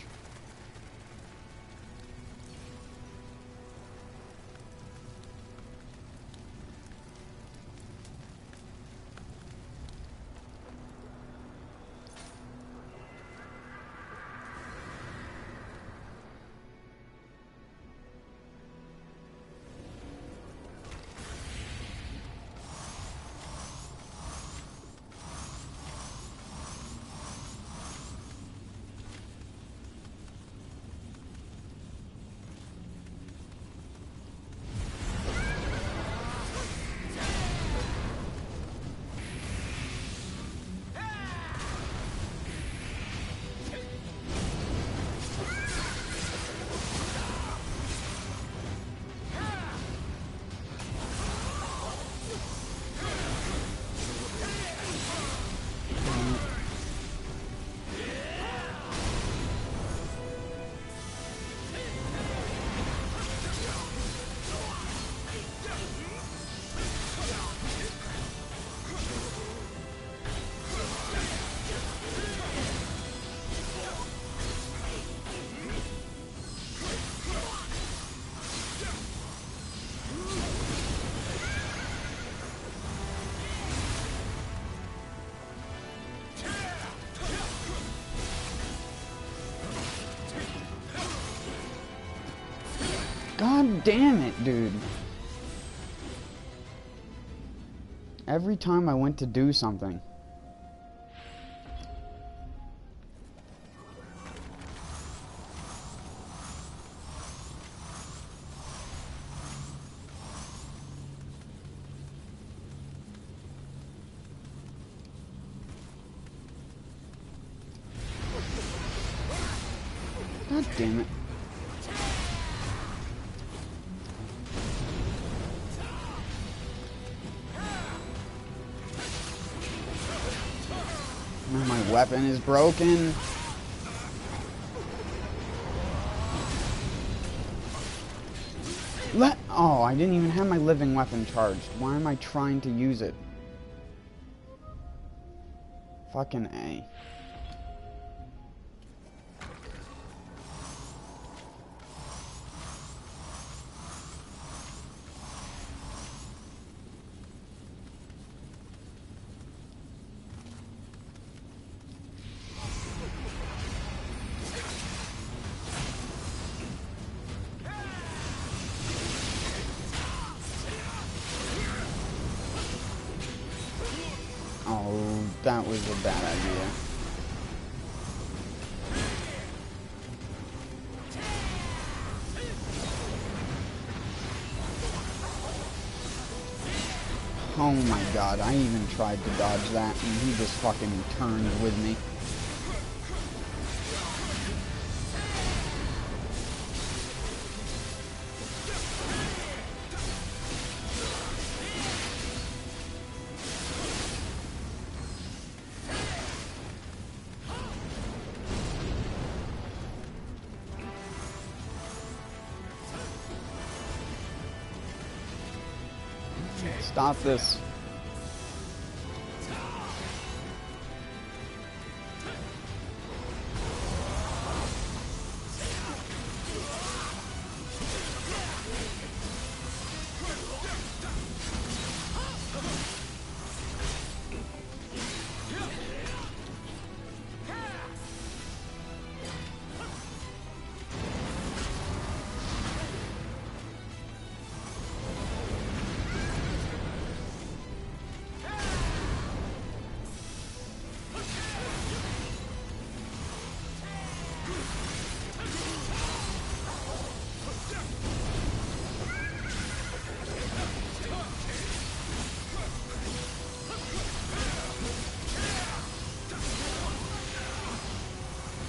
God damn it, dude. Every time I went to do something. God damn it. My weapon is broken. Oh, I didn't even have my living weapon charged. Why am I trying to use it? Fucking A. Oh, that was a bad idea. Oh my god, I even tried to dodge that and he just fucking turned with me. Stop this.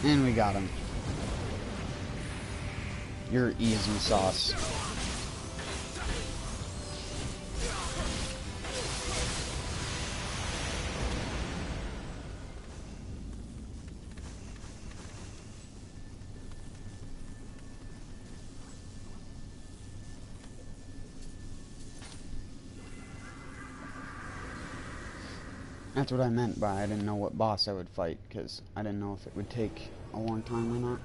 And we got him. You're easy sauce. That's what I meant by I didn't know what boss I would fight, because I didn't know if it would take a long time or not.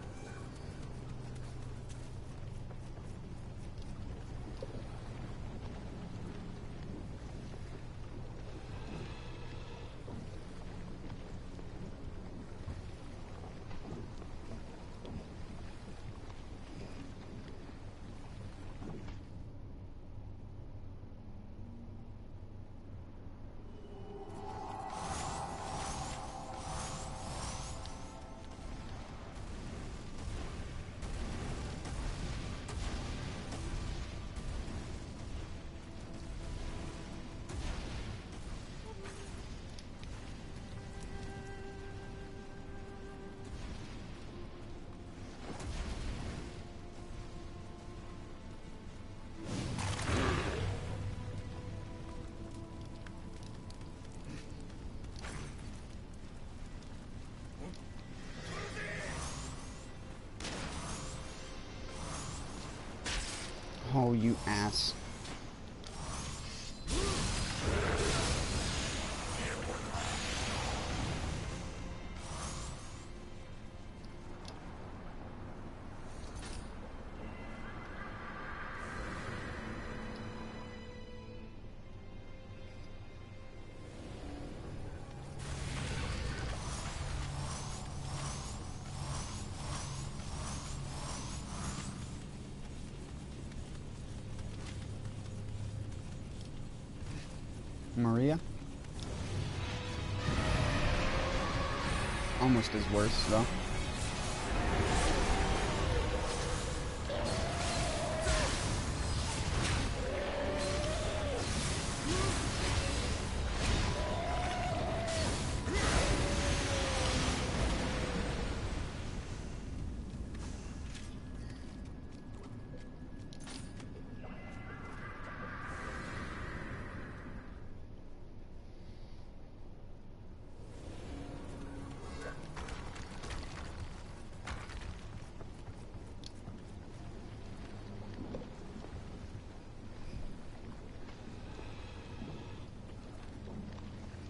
Oh, you ass. Maria. Almost as worse, though.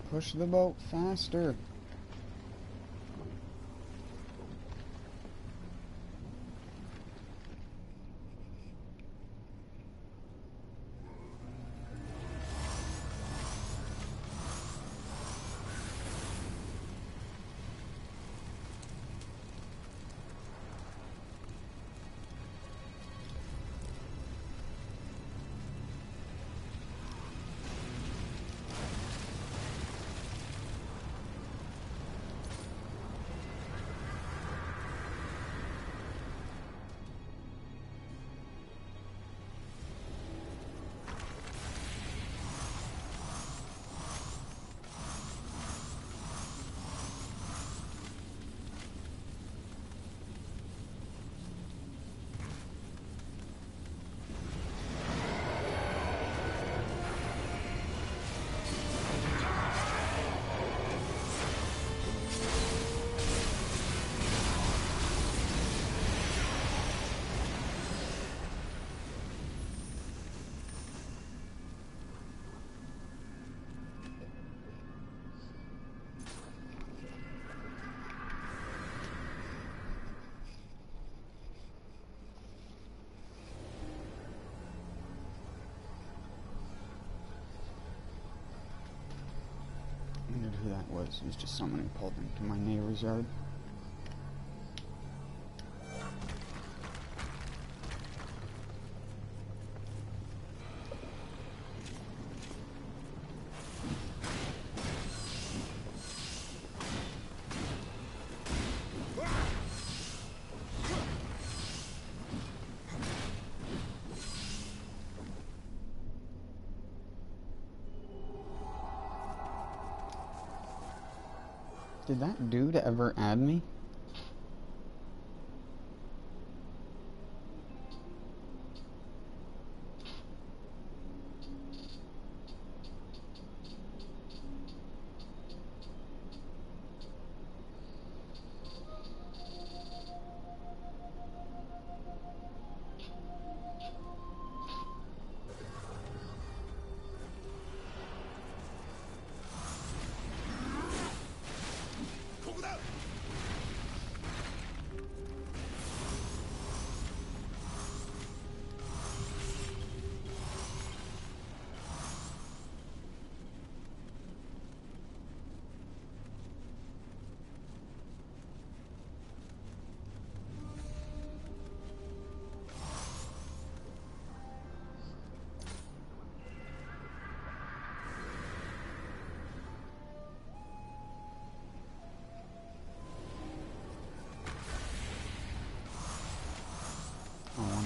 Push the boat faster. I wondered who that was. He was just summoning pulled into my neighbor's yard. Did that dude ever add me?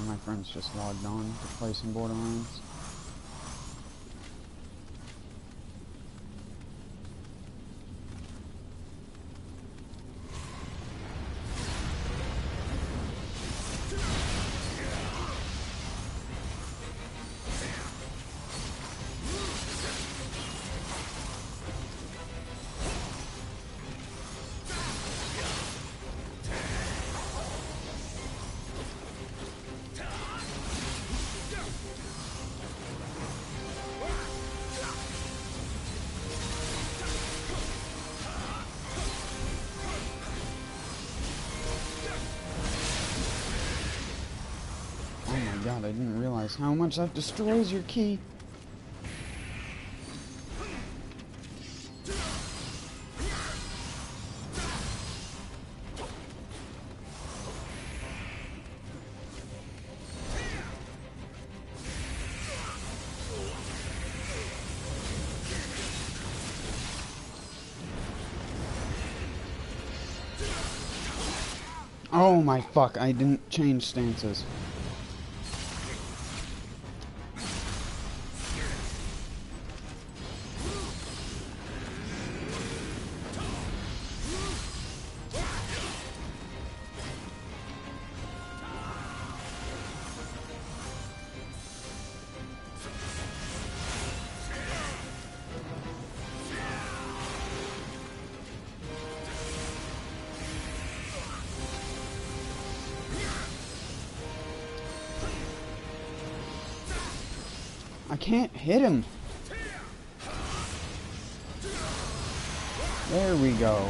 My friends just logged on to play some Borderlands. God, I didn't realize how much that destroys your key. Oh my fuck, I didn't change stances. I can't hit him. There we go.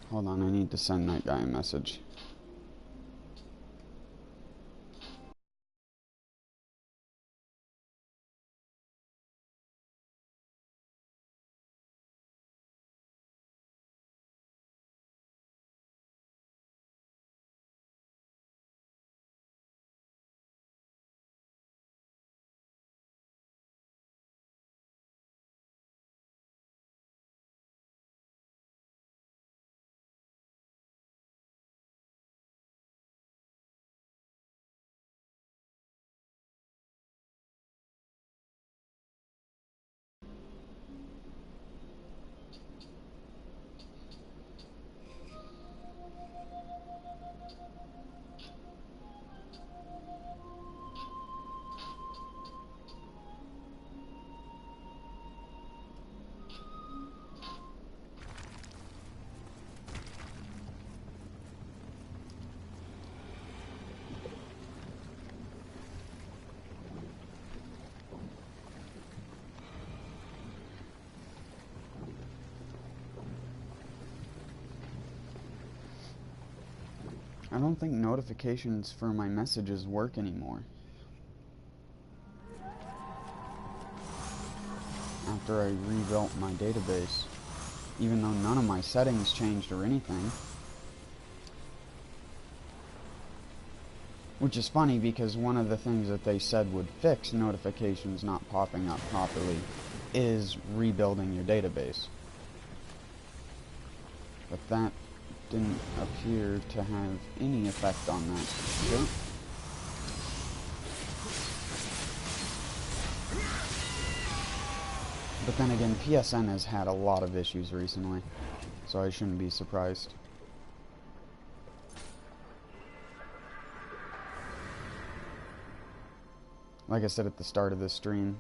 Hold on, I need to send that guy a message. I don't think notifications for my messages work anymore. After I rebuilt my database, even though none of my settings changed or anything. Which is funny because one of the things that they said would fix notifications not popping up properly is rebuilding your database. But that didn't appear to have any effect on that. Okay. But then again, PSN has had a lot of issues recently, so I shouldn't be surprised. Like I said at the start of this stream,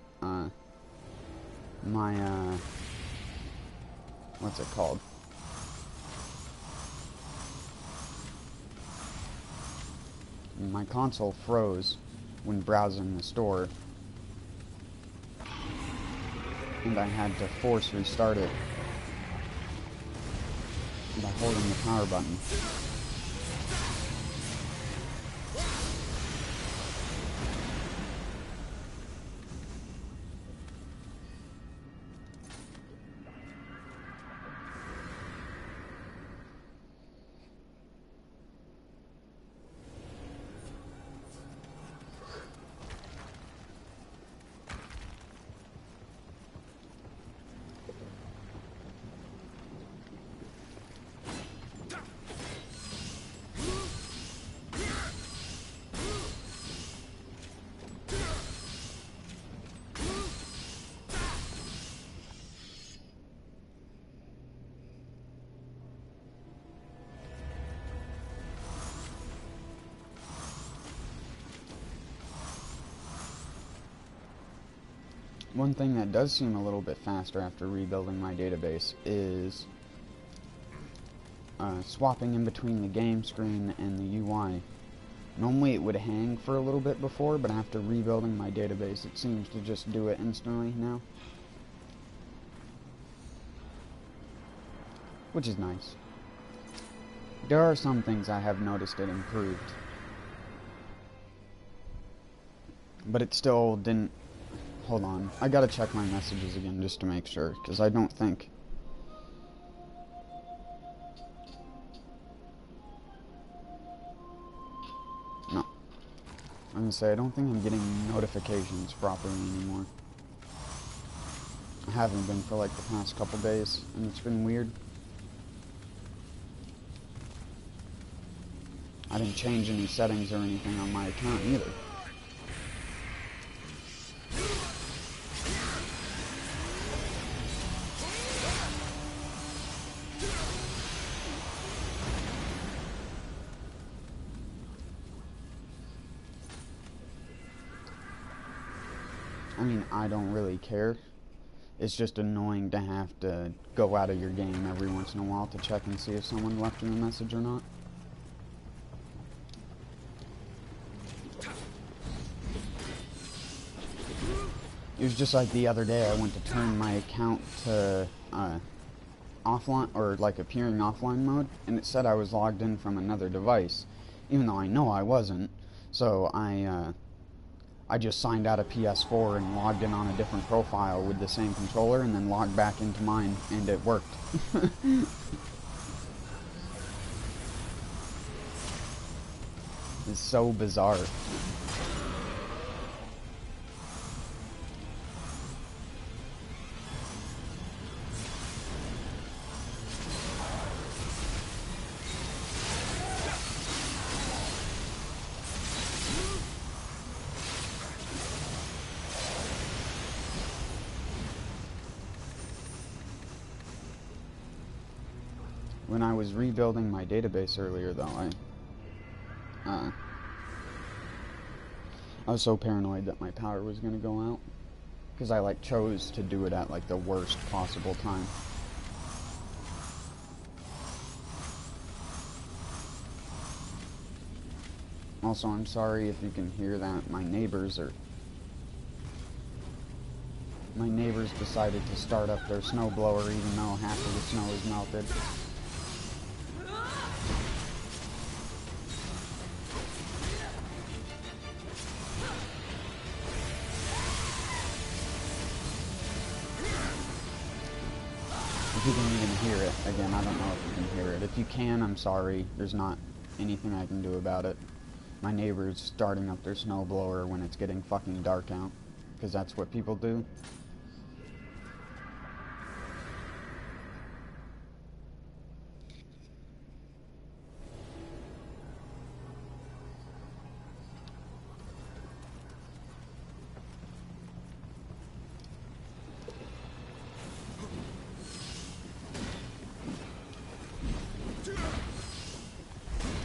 what's it called? My console froze when browsing the store, and I had to force restart it by holding the power button. One thing that does seem a little bit faster after rebuilding my database is swapping in between the game screen and the UI. Normally it would hang for a little bit before, but after rebuilding my database it seems to just do it instantly now. Which is nice. There are some things I have noticed it improved. But it still didn't... Hold on, I gotta check my messages again just to make sure, because I don't think... I'm gonna say, I don't think I'm getting notifications properly anymore. I haven't been for like the past couple days, and it's been weird. I didn't change any settings or anything on my account either. I mean, I don't really care. It's just annoying to have to go out of your game every once in a while to check and see if someone left you a message or not. It was just like the other day I went to turn my account to offline, or like appearing offline mode, and it said I was logged in from another device, even though I know I wasn't. So I just signed out of PS4 and logged in on a different profile with the same controller, and then logged back into mine, and it worked. It's so bizarre. When I was rebuilding my database earlier, though, I was so paranoid that my power was gonna go out, because I like chose to do it at like the worst possible time. Also, I'm sorry if you can hear that. My neighbors decided to start up their snowblower even though half of the snow is melted. If you can even hear it. Again, I don't know if you can hear it. If you can, I'm sorry. There's not anything I can do about it. My neighbor's starting up their snowblower when it's getting fucking dark out, because that's what people do.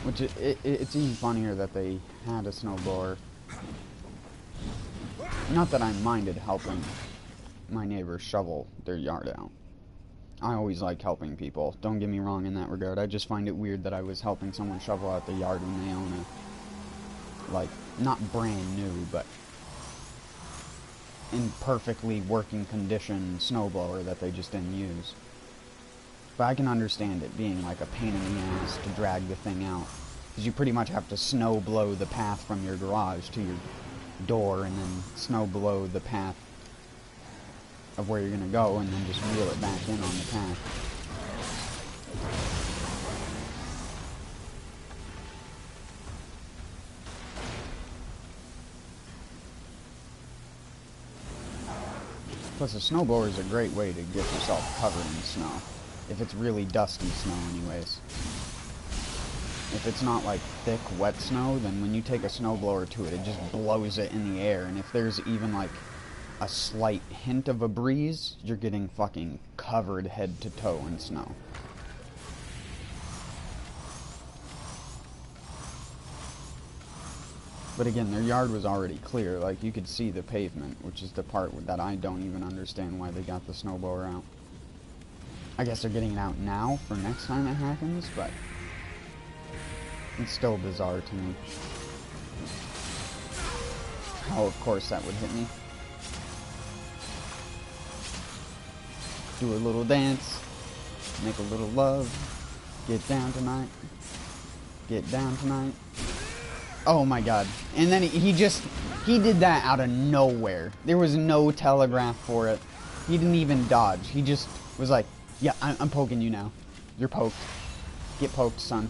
Which it's even funnier that they had a snowblower. Not that I minded helping my neighbors shovel their yard out. I always like helping people. Don't get me wrong in that regard. I just find it weird that I was helping someone shovel out the yard when they own a, like, not brand new, but in perfectly working condition snowblower that they just didn't use. But I can understand it being like a pain in the ass to drag the thing out, because you pretty much have to snow blow the path from your garage to your door, and then snow blow the path of where you're gonna go, and then just wheel it back in on the path. Plus, a snowblower is a great way to get yourself covered in snow. If it's really dusty snow anyways. If it's not like thick, wet snow, then when you take a snowblower to it, it just blows it in the air. And if there's even like a slight hint of a breeze, you're getting fucking covered head to toe in snow. But again, their yard was already clear. Like, you could see the pavement, which is the part that I don't even understand why they got the snowblower out. I guess they're getting it out now for next time it happens, but it's still bizarre to me. Oh, of course that would hit me. Do a little dance, make a little love, get down tonight, get down tonight. Oh my god. And then he did that out of nowhere. There was no telegraph for it. He didn't even dodge. He just was like, yeah, I'm poking you now. You're poked. Get poked, son.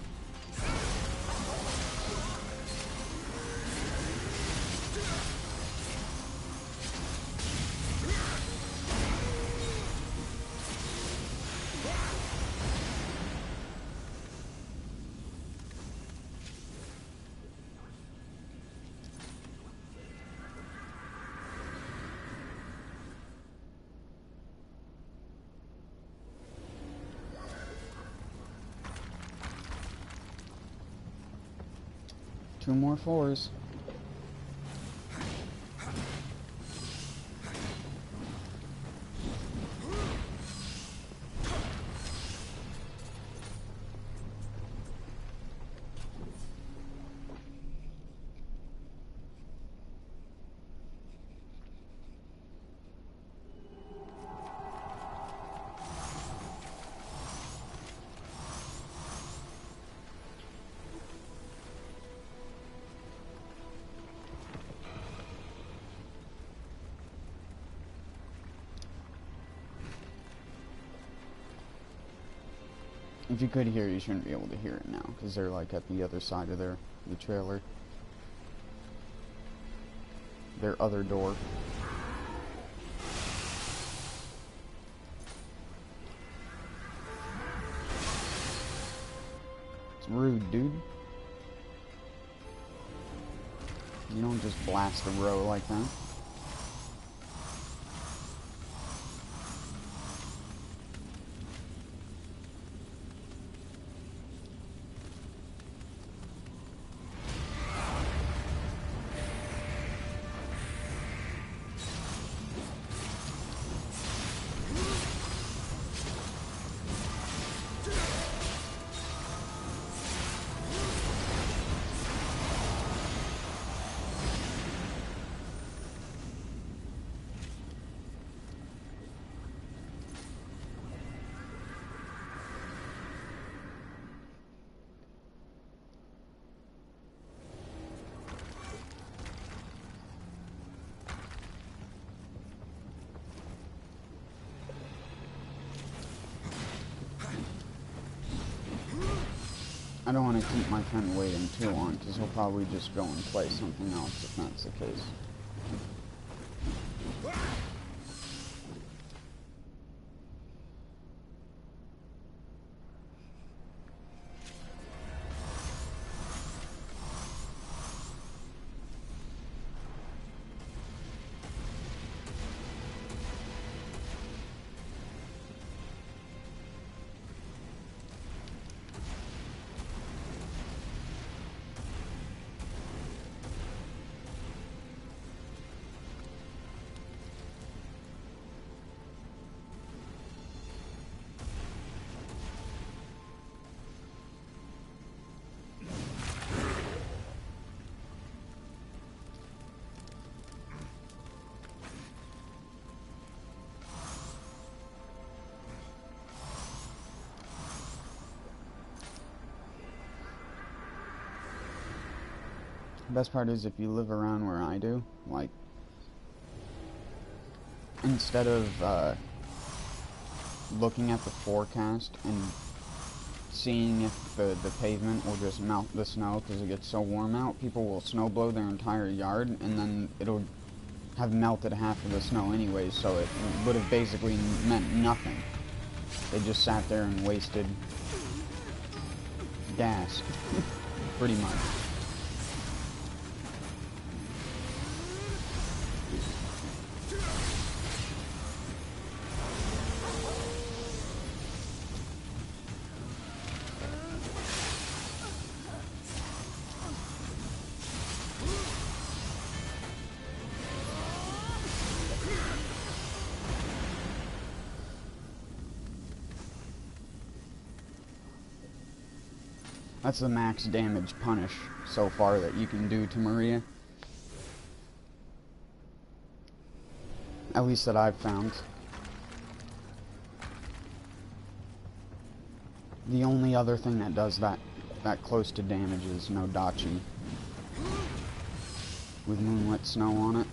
2 more floors. If you could hear, you shouldn't be able to hear it now, because they're like at the other side of the trailer. Their other door. It's rude, dude. You don't just blast a row like that. I don't want to keep my friend waiting too long, because he'll probably just go and play something else if that's the case. The best part is if you live around where I do, like, instead of looking at the forecast and seeing if the pavement will just melt the snow because it gets so warm out, people will snow blow their entire yard and then it'll have melted half of the snow anyways, so it would have basically meant nothing. They just sat there and wasted gas, pretty much. That's the max damage punish so far that you can do to Maria. At least that I've found. The only other thing that does that close to damage is Nodachi. With Moonlit Snow on it.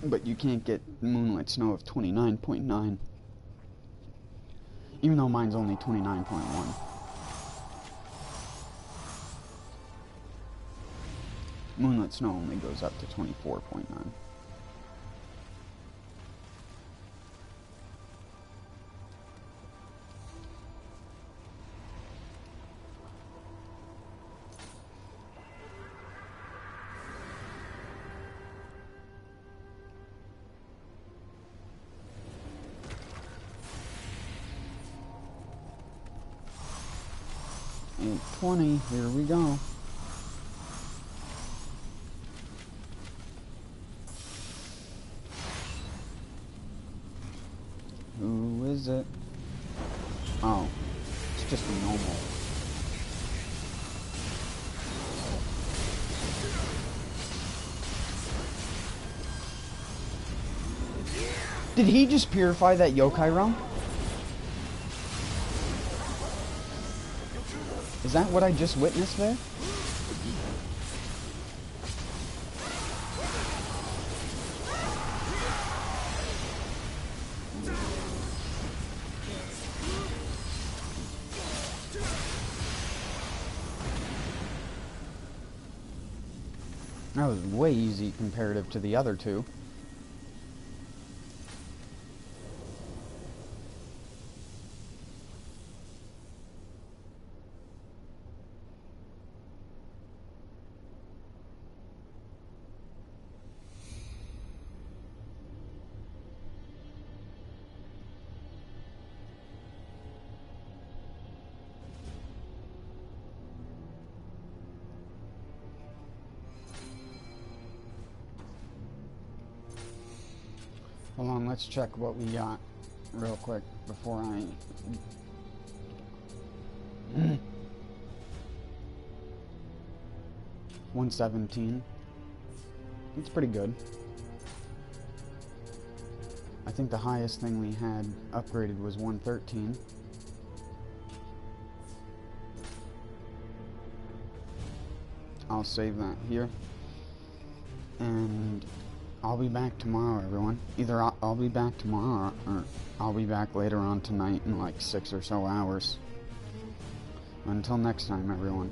But you can't get Moonlit Snow of 29.9. Even though mine's only 29.1. Moonlit Snow only goes up to 24.9. 8:20, here we go. Who is it? Oh, it's just a normal. Did he just purify that yokai realm? Is that what I just witnessed there? That was way easy comparative to the other two. Hold on, let's check what we got real quick before I... 117. It's pretty good. I think the highest thing we had upgraded was 113. I'll save that here. And I'll be back tomorrow, everyone. Either I'll be back tomorrow, or I'll be back later on tonight in like 6 or so hours. Until next time, everyone.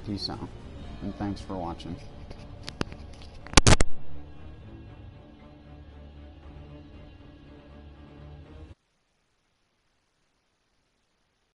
Peace out. And thanks for watching.